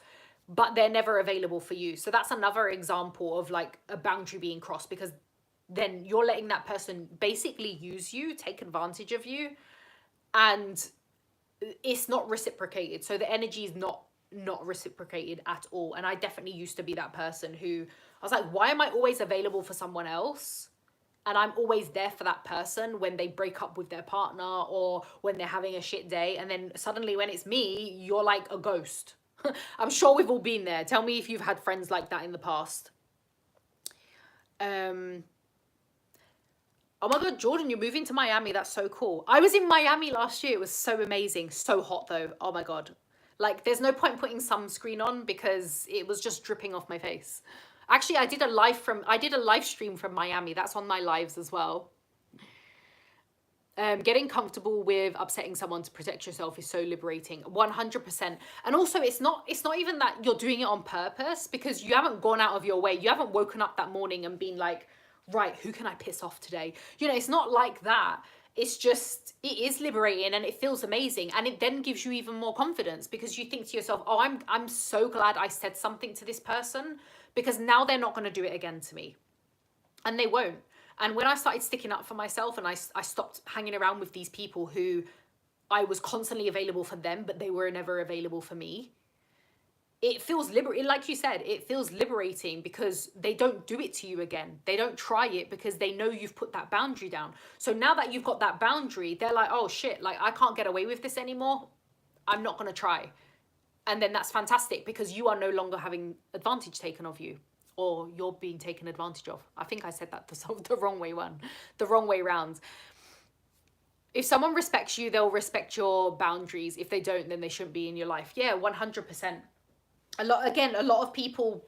but they're never available for you. So that's another example of like a boundary being crossed, because then you're letting that person basically use you, take advantage of you, and it's not reciprocated. So the energy is not reciprocated at all. And I definitely used to be that person who I was like, why am I always available for someone else? And I'm always there for that person when they break up with their partner or when they're having a shit day. And then suddenly when it's me, you're like a ghost. I'm sure we've all been there. Tell me if you've had friends like that in the past. Oh my God, Jordan, you're moving to Miami. That's so cool. I was in Miami last year. It was so amazing. So hot though. Oh my God. Like there's no point putting sunscreen on because it was just dripping off my face. Actually, I did a live stream from Miami. That's on my lives as well. Getting comfortable with upsetting someone to protect yourself is so liberating. 100%. And also it's not even that you're doing it on purpose, because you haven't gone out of your way. You haven't woken up that morning and been like, right, who can I piss off today? You know, it's not like that. It's just, it is liberating and it feels amazing. And it then gives you even more confidence, because you think to yourself, oh, I'm so glad I said something to this person, because now they're not going to do it again to me. And they won't. And when I started sticking up for myself and I stopped hanging around with these people who I was constantly available for them, but they were never available for me, it feels liberating. Like you said, it feels liberating because they don't do it to you again. They don't try it because they know you've put that boundary down. So now that you've got that boundary, they're like, oh shit, like I can't get away with this anymore. I'm not going to try. And then that's fantastic because you are no longer having advantage taken of you, or you're being taken advantage of. I think I said that the wrong way round. If someone respects you, they'll respect your boundaries. If they don't, then they shouldn't be in your life. Yeah, 100%. A lot of people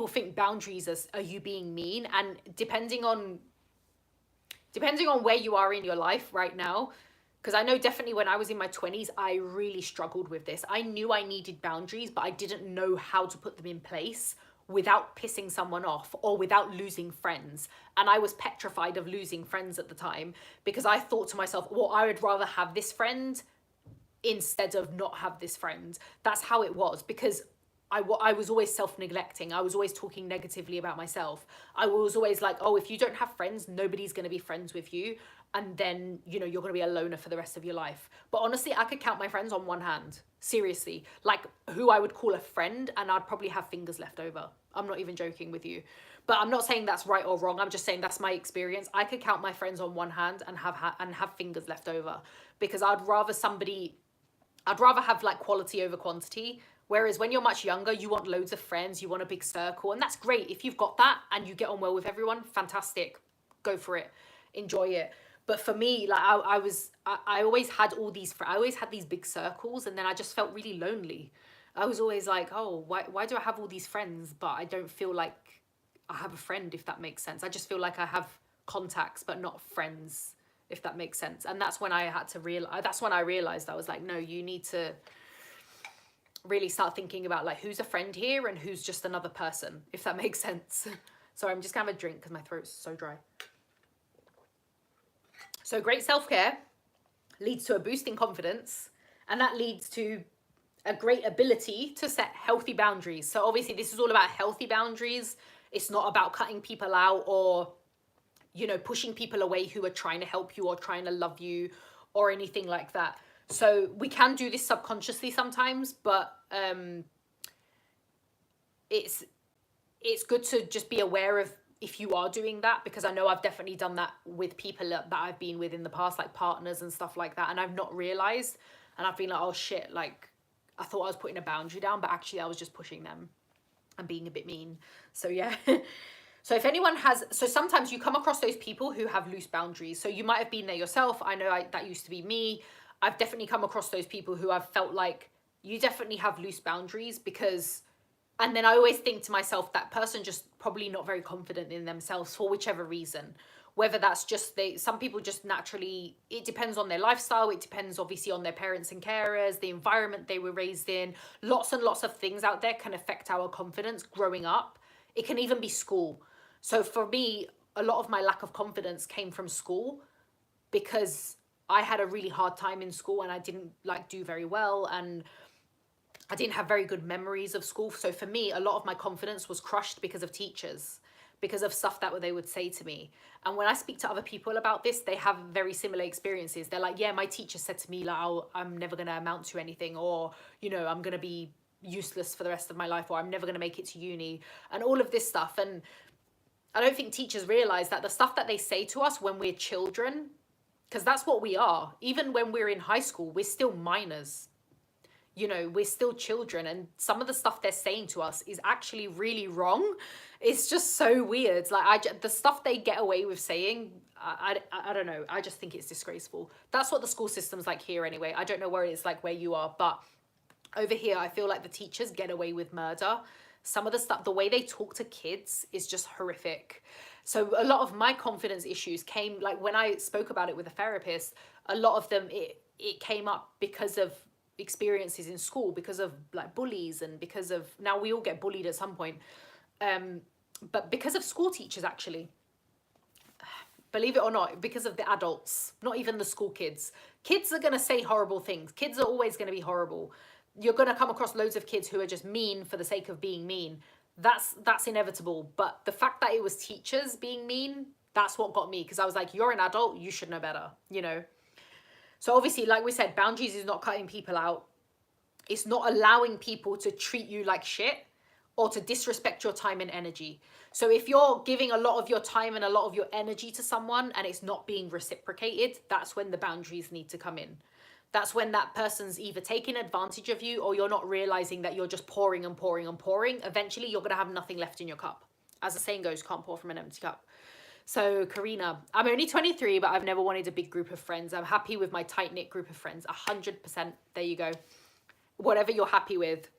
think boundaries are you being mean, and depending on where you are in your life right now, because I know definitely when I was in my 20s, I really struggled with this. I knew I needed boundaries, but I didn't know how to put them in place without pissing someone off or without losing friends. And I was petrified of losing friends at the time, because I thought to myself, well, I would rather have this friend instead of not have this friend. That's how it was, because I was always self-neglecting. I was always talking negatively about myself. I was always like, oh, if you don't have friends, nobody's going to be friends with you. And then, you know, you're going to be a loner for the rest of your life. But honestly, I could count my friends on one hand. Seriously. Like who I would call a friend, and I'd probably have fingers left over. I'm not even joking with you. But I'm not saying that's right or wrong. I'm just saying that's my experience. I could count my friends on one hand and have fingers left over, because I'd rather have like quality over quantity. Whereas when you're much younger, you want loads of friends, you want a big circle, and that's great. If you've got that and you get on well with everyone, fantastic. Go for it. Enjoy it. But for me, like I always had these big circles, and then I just felt really lonely. I was always like, oh, why do I have all these friends, but I don't feel like I have a friend, if that makes sense. I just feel like I have contacts, but not friends, if that makes sense. And that's when I realized I was like, no, you need to really start thinking about like who's a friend here and who's just another person, if that makes sense. Sorry, I'm just gonna have a drink because my throat's so dry. So great self-care leads to a boost in confidence, and that leads to a great ability to set healthy boundaries. So obviously this is all about healthy boundaries. It's not about cutting people out or, you know, pushing people away who are trying to help you or trying to love you or anything like that. So we can do this subconsciously sometimes, but it's good to just be aware of if you are doing that, because I know I've definitely done that with people that I've been with in the past, like partners and stuff like that, and I've not realized, and I've been like, oh shit, like I thought I was putting a boundary down, but actually I was just pushing them and being a bit mean. So yeah. So if anyone so sometimes you come across those people who have loose boundaries. So you might have been there yourself. I know that used to be me. I've definitely come across those people who I've felt like you definitely have loose boundaries because, and then I always think to myself, that person just probably not very confident in themselves for whichever reason. Whether that's just some people just naturally, it depends on their lifestyle. It depends obviously on their parents and carers, the environment they were raised in. Lots and lots of things out there can affect our confidence growing up. It can even be school. So for me, a lot of my lack of confidence came from school because I had a really hard time in school and I didn't like do very well, and I didn't have very good memories of school. So for me, a lot of my confidence was crushed because of teachers, because of stuff that they would say to me. And when I speak to other people about this, they have very similar experiences. They're like, yeah, my teacher said to me, like, oh, I'm never going to amount to anything, or, you know, I'm going to be useless for the rest of my life, or I'm never going to make it to uni, and all of this stuff. And I don't think teachers realize that the stuff that they say to us when we're children, because that's what we are, even when we're in high school, we're still minors. You know, we're still children, and some of the stuff they're saying to us is actually really wrong. It's just so weird. Like, the stuff they get away with saying, I don't know. I just think it's disgraceful. That's what the school system's like here anyway. I don't know where it's like where you are, but over here, I feel like the teachers get away with murder. Some of the stuff, the way they talk to kids is just horrific. So a lot of my confidence issues came, like when I spoke about it with a therapist, a lot of them, it came up because of experiences in school, because of like bullies, and because of, now we all get bullied at some point, but because of school teachers, actually, believe it or not, because of the adults, not even the school kids. Kids are going to say horrible things. Kids are always going to be horrible. You're going to come across loads of kids who are just mean for the sake of being mean. That's inevitable. But the fact that it was teachers being mean, that's what got me, because I was like, you're an adult, you should know better, you know. So obviously, like we said, boundaries is not cutting people out. It's not allowing people to treat you like shit or to disrespect your time and energy. So if you're giving a lot of your time and a lot of your energy to someone and it's not being reciprocated, that's when the boundaries need to come in. That's when that person's either taking advantage of you, or you're not realizing that you're just pouring and pouring and pouring. Eventually, you're going to have nothing left in your cup. As the saying goes, can't pour from an empty cup. So Karina, I'm only 23, but I've never wanted a big group of friends. I'm happy with my tight-knit group of friends, 100%. There you go. Whatever you're happy with.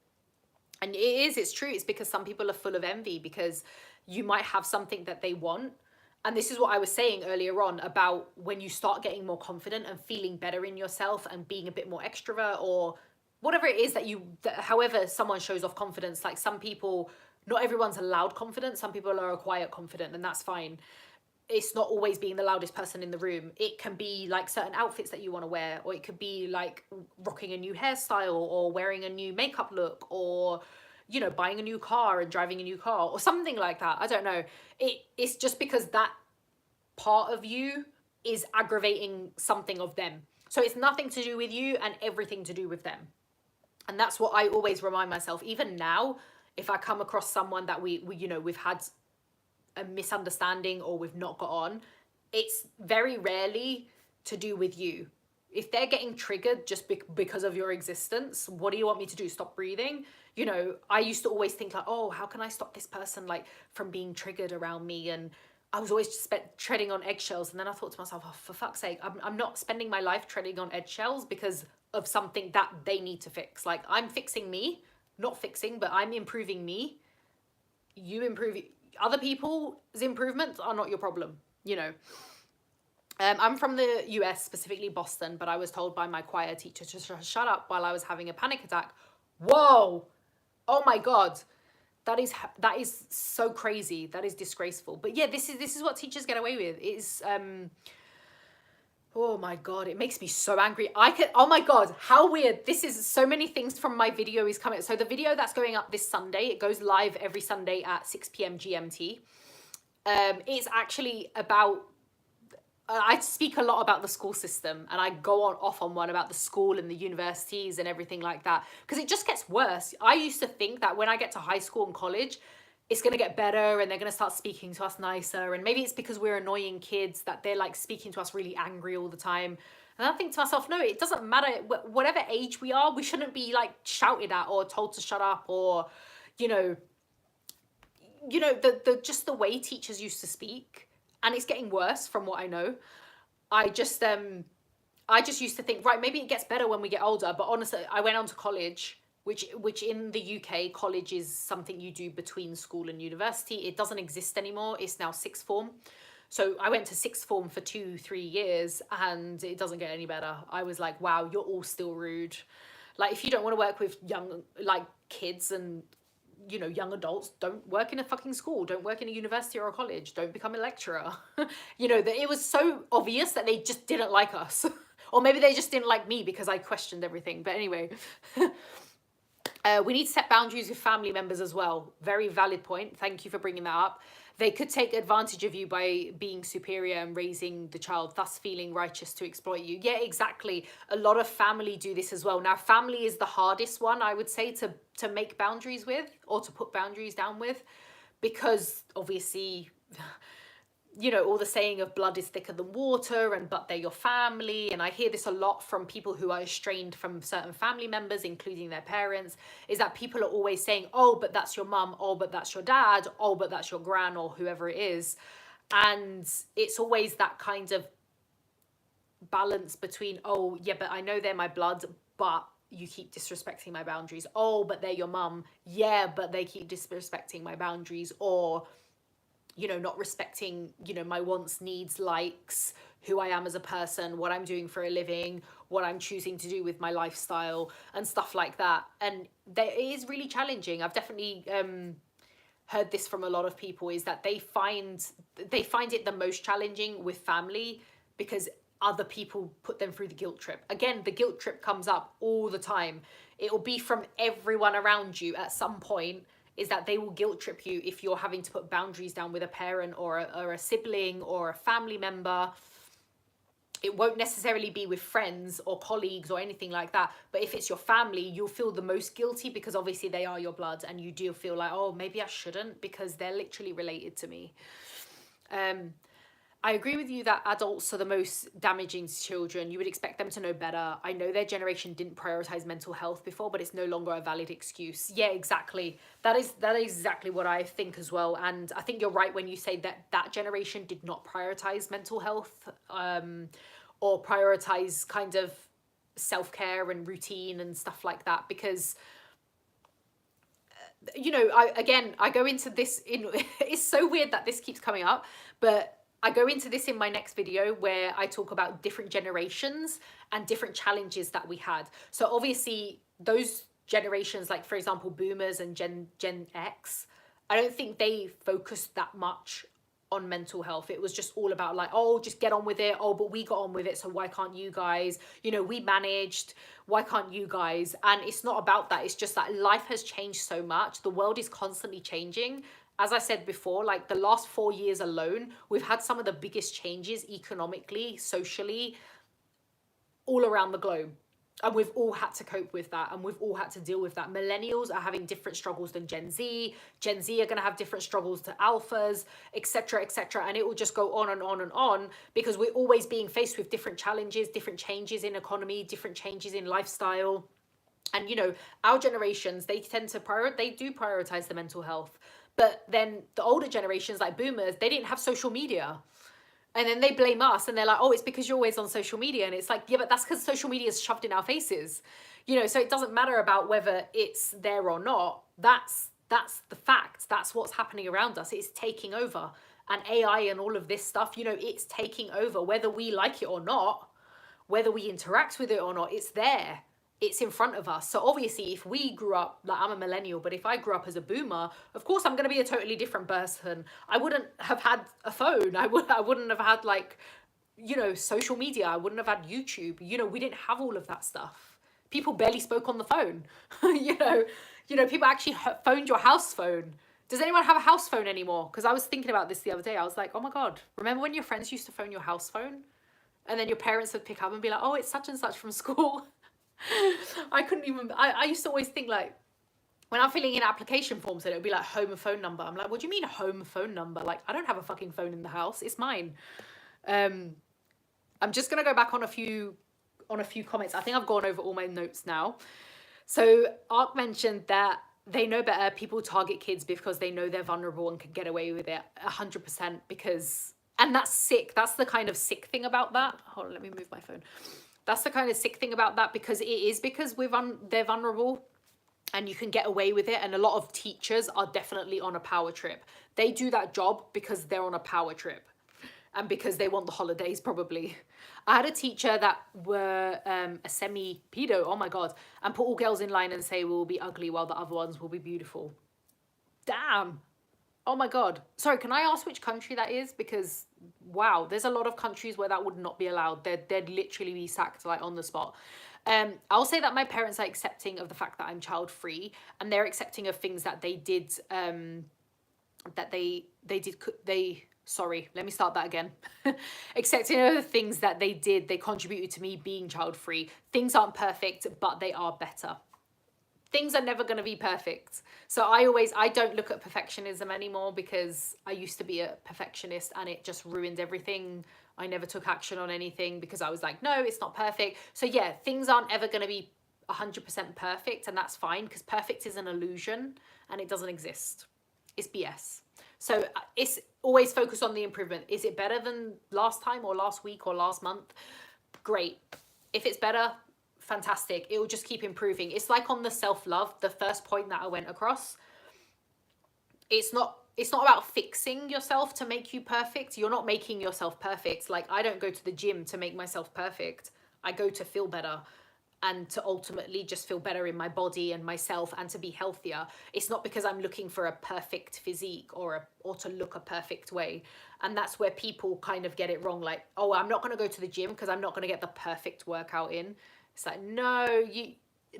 And it's true. It's because some people are full of envy, because you might have something that they want. And this is what I was saying earlier on about when you start getting more confident and feeling better in yourself and being a bit more extrovert, or whatever it is that however someone shows off confidence. Like some people, not everyone's a loud confident. Some people are a quiet confident, and that's fine. It's not always being the loudest person in the room. It can be like certain outfits that you want to wear, or it could be like rocking a new hairstyle, or wearing a new makeup look, or, you know, buying a new car and driving a new car, or something like that. I don't know. It's just because that part of you is aggravating something of them. So it's nothing to do with you and everything to do with them. And that's what I always remind myself. Even now, if I come across someone that we you know, we've had a misunderstanding or we've not got on, it's very rarely to do with you. If they're getting triggered just because of your existence, what do you want me to do? Stop breathing? You know, I used to always think like, oh, how can I stop this person like from being triggered around me? And I was always just treading on eggshells. And then I thought to myself, oh, for fuck's sake, I'm not spending my life treading on eggshells because of something that they need to fix. Like, I'm fixing me, not fixing, but I'm improving me. You improve. Other people's improvements are not your problem, you know. I'm from the US, specifically Boston, but I was told by my choir teacher to shut up while I was having a panic attack. Whoa! Oh my God. That is so crazy. That is disgraceful. But yeah, this is what teachers get away with. It's oh my God, it makes me so angry. Oh my God, how weird. This is so many things from my video is coming. So the video that's going up this Sunday, it goes live every Sunday at 6 p.m. GMT. It's actually about, I speak a lot about the school system, and I go off on one about the school and the universities and everything like that, because it just gets worse. I used to think that when I get to high school and college, it's going to get better and they're going to start speaking to us nicer. And maybe it's because we're annoying kids that they're like speaking to us really angry all the time. And I think to myself, no, it doesn't matter. Whatever age we are, we shouldn't be like shouted at or told to shut up, or, you know, just the way teachers used to speak. And it's getting worse from what I know. I just, I just used to think, right, maybe it gets better when we get older. But honestly, I went on to college, which in the UK, college is something you do between school and university. It doesn't exist anymore. It's now sixth form. So I went to sixth form for 2-3 years, and it doesn't get any better. I was like, wow, you're all still rude. Like, if you don't want to work with young, like, kids and, you know, young adults, don't work in a fucking school, don't work in a university or a college, don't become a lecturer. You know, that it was so obvious that they just didn't like us. Or maybe they just didn't like me because I questioned everything. But anyway, we need to set boundaries with family members as well. Very valid point. Thank you for bringing that up. They could take advantage of you by being superior and raising the child, thus feeling righteous to exploit you. Yeah, exactly. A lot of family do this as well. Now, family is the hardest one, I would say, to make boundaries with, or to put boundaries down with, because obviously, you know, all the saying of blood is thicker than water, and but they're your family. And I hear this a lot from people who are estranged from certain family members, including their parents, is that people are always saying, oh, but that's your mum, oh, but that's your dad, oh, but that's your gran, or whoever it is. And it's always that kind of balance between, oh, yeah, but I know they're my blood, but you keep disrespecting my boundaries. Oh, but they're your mum. Yeah, but they keep disrespecting my boundaries. Or, you know, not respecting, you know, my wants, needs, likes, who I am as a person, what I'm doing for a living, what I'm choosing to do with my lifestyle and stuff like that. And it is really challenging. I've definitely heard this from a lot of people, is that they find it the most challenging with family because other people put them through the guilt trip. Again, the guilt trip comes up all the time. It will be from everyone around you at some point, is that they will guilt trip you if you're having to put boundaries down with a parent or a sibling or a family member. It won't necessarily be with friends or colleagues or anything like that. But if it's your family, you'll feel the most guilty because obviously they are your blood, and you do feel like, oh, maybe I shouldn't because they're literally related to me. I agree with you that adults are the most damaging to children. You would expect them to know better. I know their generation didn't prioritize mental health before, but it's no longer a valid excuse. Yeah, exactly. That is exactly what I think as well. And I think you're right when you say that that generation did not prioritize mental health, or prioritize kind of self-care and routine and stuff like that, because you know, I go into this in it's so weird that this keeps coming up, but I go into this in my next video where I talk about different generations and different challenges that we had. So obviously those generations, like for example, boomers and Gen X, I don't think they focused that much on mental health. It was just all about like, oh, just get on with it. Oh, but we got on with it, so why can't you guys? You know, we managed, why can't you guys? And it's not about that. It's just that life has changed so much. The world is constantly changing. As I said before, like the last 4 years alone, we've had some of the biggest changes economically, socially, all around the globe. And we've all had to cope with that, and we've all had to deal with that. Millennials are having different struggles than Gen Z. Gen Z are going to have different struggles to alphas, etc., etc. And it will just go on and on and on, because we're always being faced with different challenges, different changes in economy, different changes in lifestyle. And, you know, our generations, they tend to prioritize the mental health. But then the older generations, like boomers, they didn't have social media. And then they blame us, and they're like, oh, it's because you're always on social media. And it's like, yeah, but that's because social media is shoved in our faces. You know, so it doesn't matter about whether it's there or not. That's the fact. That's what's happening around us. It's taking over. And AI and all of this stuff, you know, it's taking over, whether we like it or not, whether we interact with it or not, it's there. It's in front of us. So obviously, if we grew up, like I'm a millennial, but if I grew up as a boomer, of course I'm going to be a totally different person. I wouldn't have had a phone. I wouldn't have had, like, you know, social media. I wouldn't have had YouTube. You know, we didn't have all of that stuff. People barely spoke on the phone. you know, people actually phoned your house phone. Does anyone have a house phone anymore? Because I was thinking about this the other day. I was like, oh my God, remember when your friends used to phone your house phone? And then your parents would pick up and be like, oh, it's such and such from school. I used to always think, like, when I'm filling in application forms, and it would be like home phone number. I'm like, what do you mean home phone number? Like, I don't have a fucking phone in the house. It's mine. I'm just going to go back on a few comments. I think I've gone over all my notes now. So Ark mentioned that they know better. People target kids because they know they're vulnerable and can get away with it 100%, because, and that's sick. That's the kind of sick thing about that. Hold on, let me move my phone. That's the kind of sick thing about that, because it is because they're vulnerable and you can get away with it. And a lot of teachers are definitely on a power trip. They do that job because they're on a power trip and because they want the holidays, probably. I had a teacher that were a semi-pedo, oh my God, and put all girls in line and say we'll be ugly while the other ones will be beautiful. Damn. Oh my God. Sorry, can I ask which country that is? Because, wow, there's a lot of countries where that would not be allowed. They'd literally be sacked like on the spot. I'll say that my parents are accepting of the fact that I'm child free, and they're accepting of things that they did, sorry, let me start that again. Accepting of the things that they did, they contributed to me being child free. Things aren't perfect, but they are better. Things are never going to be perfect. So I don't look at perfectionism anymore, because I used to be a perfectionist and it just ruined everything. I never took action on anything because I was like, no, it's not perfect. So yeah, things aren't ever going to be 100% perfect, and that's fine, because perfect is an illusion and it doesn't exist. It's BS. So it's always focus on the improvement. Is it better than last time or last week or last month? Great. If it's better, fantastic. It will just keep improving. It's like on the self-love, the first point that I went across. It's not about fixing yourself to make you perfect. You're not making yourself perfect. Like, I don't go to the gym to make myself perfect. I go to feel better and to ultimately just feel better in my body and myself and to be healthier. It's not because I'm looking for a perfect physique or to look a perfect way. And that's where people kind of get it wrong. Like, oh, I'm not going to go to the gym because I'm not going to get the perfect workout in. It's like, no,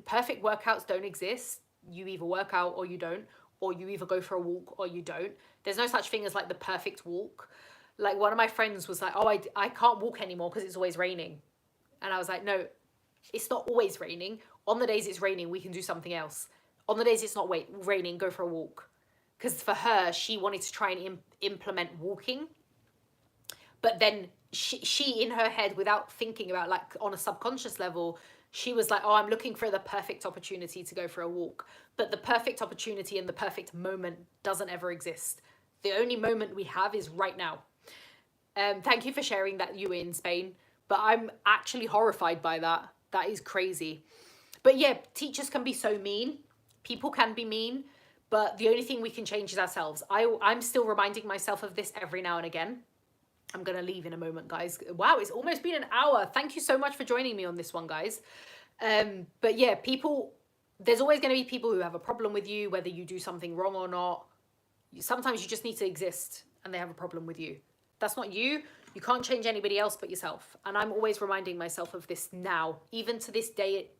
perfect workouts don't exist. You either work out or you don't, or you either go for a walk or you don't. There's no such thing as like the perfect walk. Like, one of my friends was like, oh, I can't walk anymore because it's always raining. And I was like, no, it's not always raining. On the days it's raining, we can do something else. On the days it's not raining, go for a walk. Because for her, she wanted to try and implement walking. But then she in her head, without thinking about, like, on a subconscious level, she was like, oh, I'm looking for the perfect opportunity to go for a walk. But the perfect opportunity and the perfect moment doesn't ever exist. The only moment we have is right now. Thank you for sharing that you were in Spain. But I'm actually horrified by that. That is crazy. But yeah, teachers can be so mean. People can be mean. But the only thing we can change is ourselves. I'm still reminding myself of this every now and again. I'm going to leave in a moment, guys. Wow, it's almost been an hour. Thank you so much for joining me on this one, guys. But yeah, there's always going to be people who have a problem with you, whether you do something wrong or not. Sometimes you just need to exist and they have a problem with you. That's not you. You can't change anybody else but yourself. And I'm always reminding myself of this now, even to this day,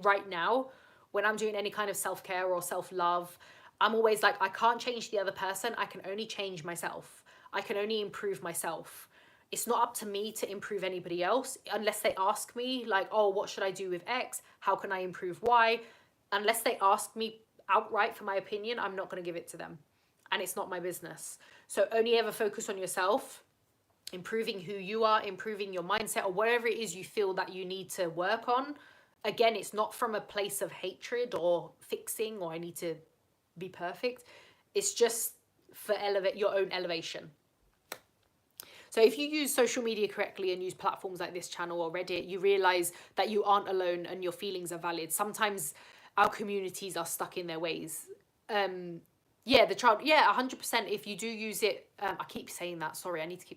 right now, when I'm doing any kind of self-care or self-love. I'm always like, I can't change the other person. I can only change myself. I can only improve myself. It's not up to me to improve anybody else unless they ask me, like, oh, what should I do with X? How can I improve Y? Unless they ask me outright for my opinion, I'm not going to give it to them. And it's not my business. So only ever focus on yourself, improving who you are, improving your mindset, or whatever it is you feel that you need to work on. Again, it's not from a place of hatred or fixing or I need to be perfect. It's just for your own elevation. So if you use social media correctly and use platforms like this channel or Reddit, you realize that you aren't alone and your feelings are valid. Sometimes our communities are stuck in their ways. Yeah, 100%. If you do use it, I keep saying that. Sorry, I need to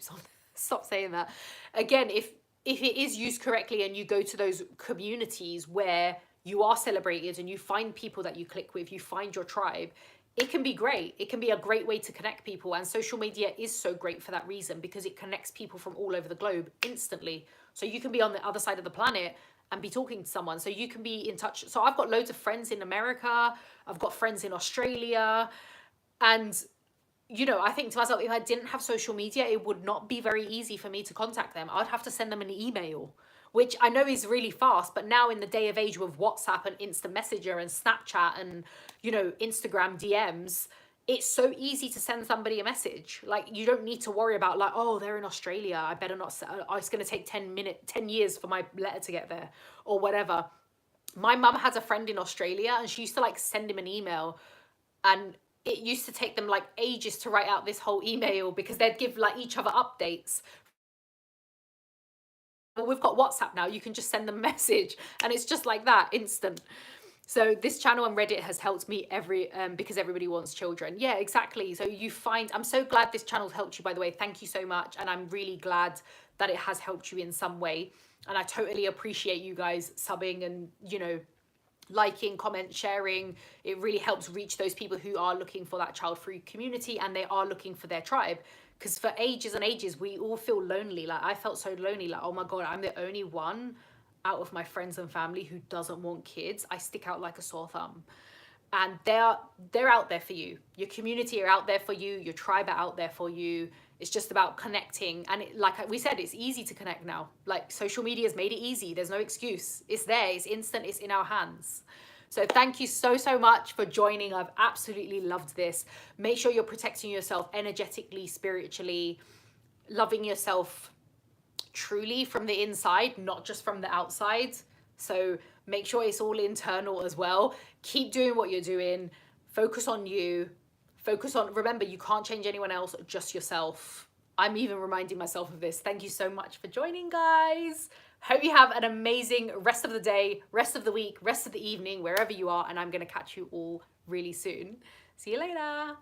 stop saying that. Again, if it is used correctly and you go to those communities where you are celebrated and you find people that you click with, you find your tribe, it can be great. It can be a great way to connect people. And social media is so great for that reason, because it connects people from all over the globe instantly. So you can be on the other side of the planet and be talking to someone. So you can be in touch. So I've got loads of friends in America. I've got friends in Australia. And, you know, I think to myself, if I didn't have social media, it would not be very easy for me to contact them. I'd have to send them an email, which I know is really fast, but now in the day of age with WhatsApp and Instant Messenger and Snapchat and, you know, Instagram DMs, it's so easy to send somebody a message. Like, you don't need to worry about, like, oh, they're in Australia, I better not, oh, it's going to take 10 years for my letter to get there or whatever. My mum has a friend in Australia and she used to, like, send him an email, and it used to take them, like, ages to write out this whole email because they'd give, like, each other updates well, we've got WhatsApp now. You can just send them a message and it's just like that, instant. So this channel on Reddit has helped me because everybody wants children. Yeah, exactly. So you find, I'm so glad this channel's helped you, by the way. Thank you so much. And I'm really glad that it has helped you in some way. And I totally appreciate you guys subbing and, you know, liking, comment, sharing. It really helps reach those people who are looking for that child-free community and they are looking for their tribe. Because for ages and ages, we all feel lonely. Like I felt so lonely, like, oh my God, I'm the only one out of my friends and family who doesn't want kids. I stick out like a sore thumb. And they're out there for you. Your community are out there for you. Your tribe are out there for you. It's just about connecting. And like we said, it's easy to connect now. Like social media has made it easy. There's no excuse. It's there. It's instant. It's in our hands. So thank you so, so much for joining. I've absolutely loved this. Make sure you're protecting yourself energetically, spiritually, loving yourself truly from the inside, not just from the outside. So make sure it's all internal as well. Keep doing what you're doing. Focus on you. Focus on, remember, you can't change anyone else, just yourself. I'm even reminding myself of this. Thank you so much for joining, guys. Hope you have an amazing rest of the day, rest of the week, rest of the evening, wherever you are. And I'm going to catch you all really soon. See you later.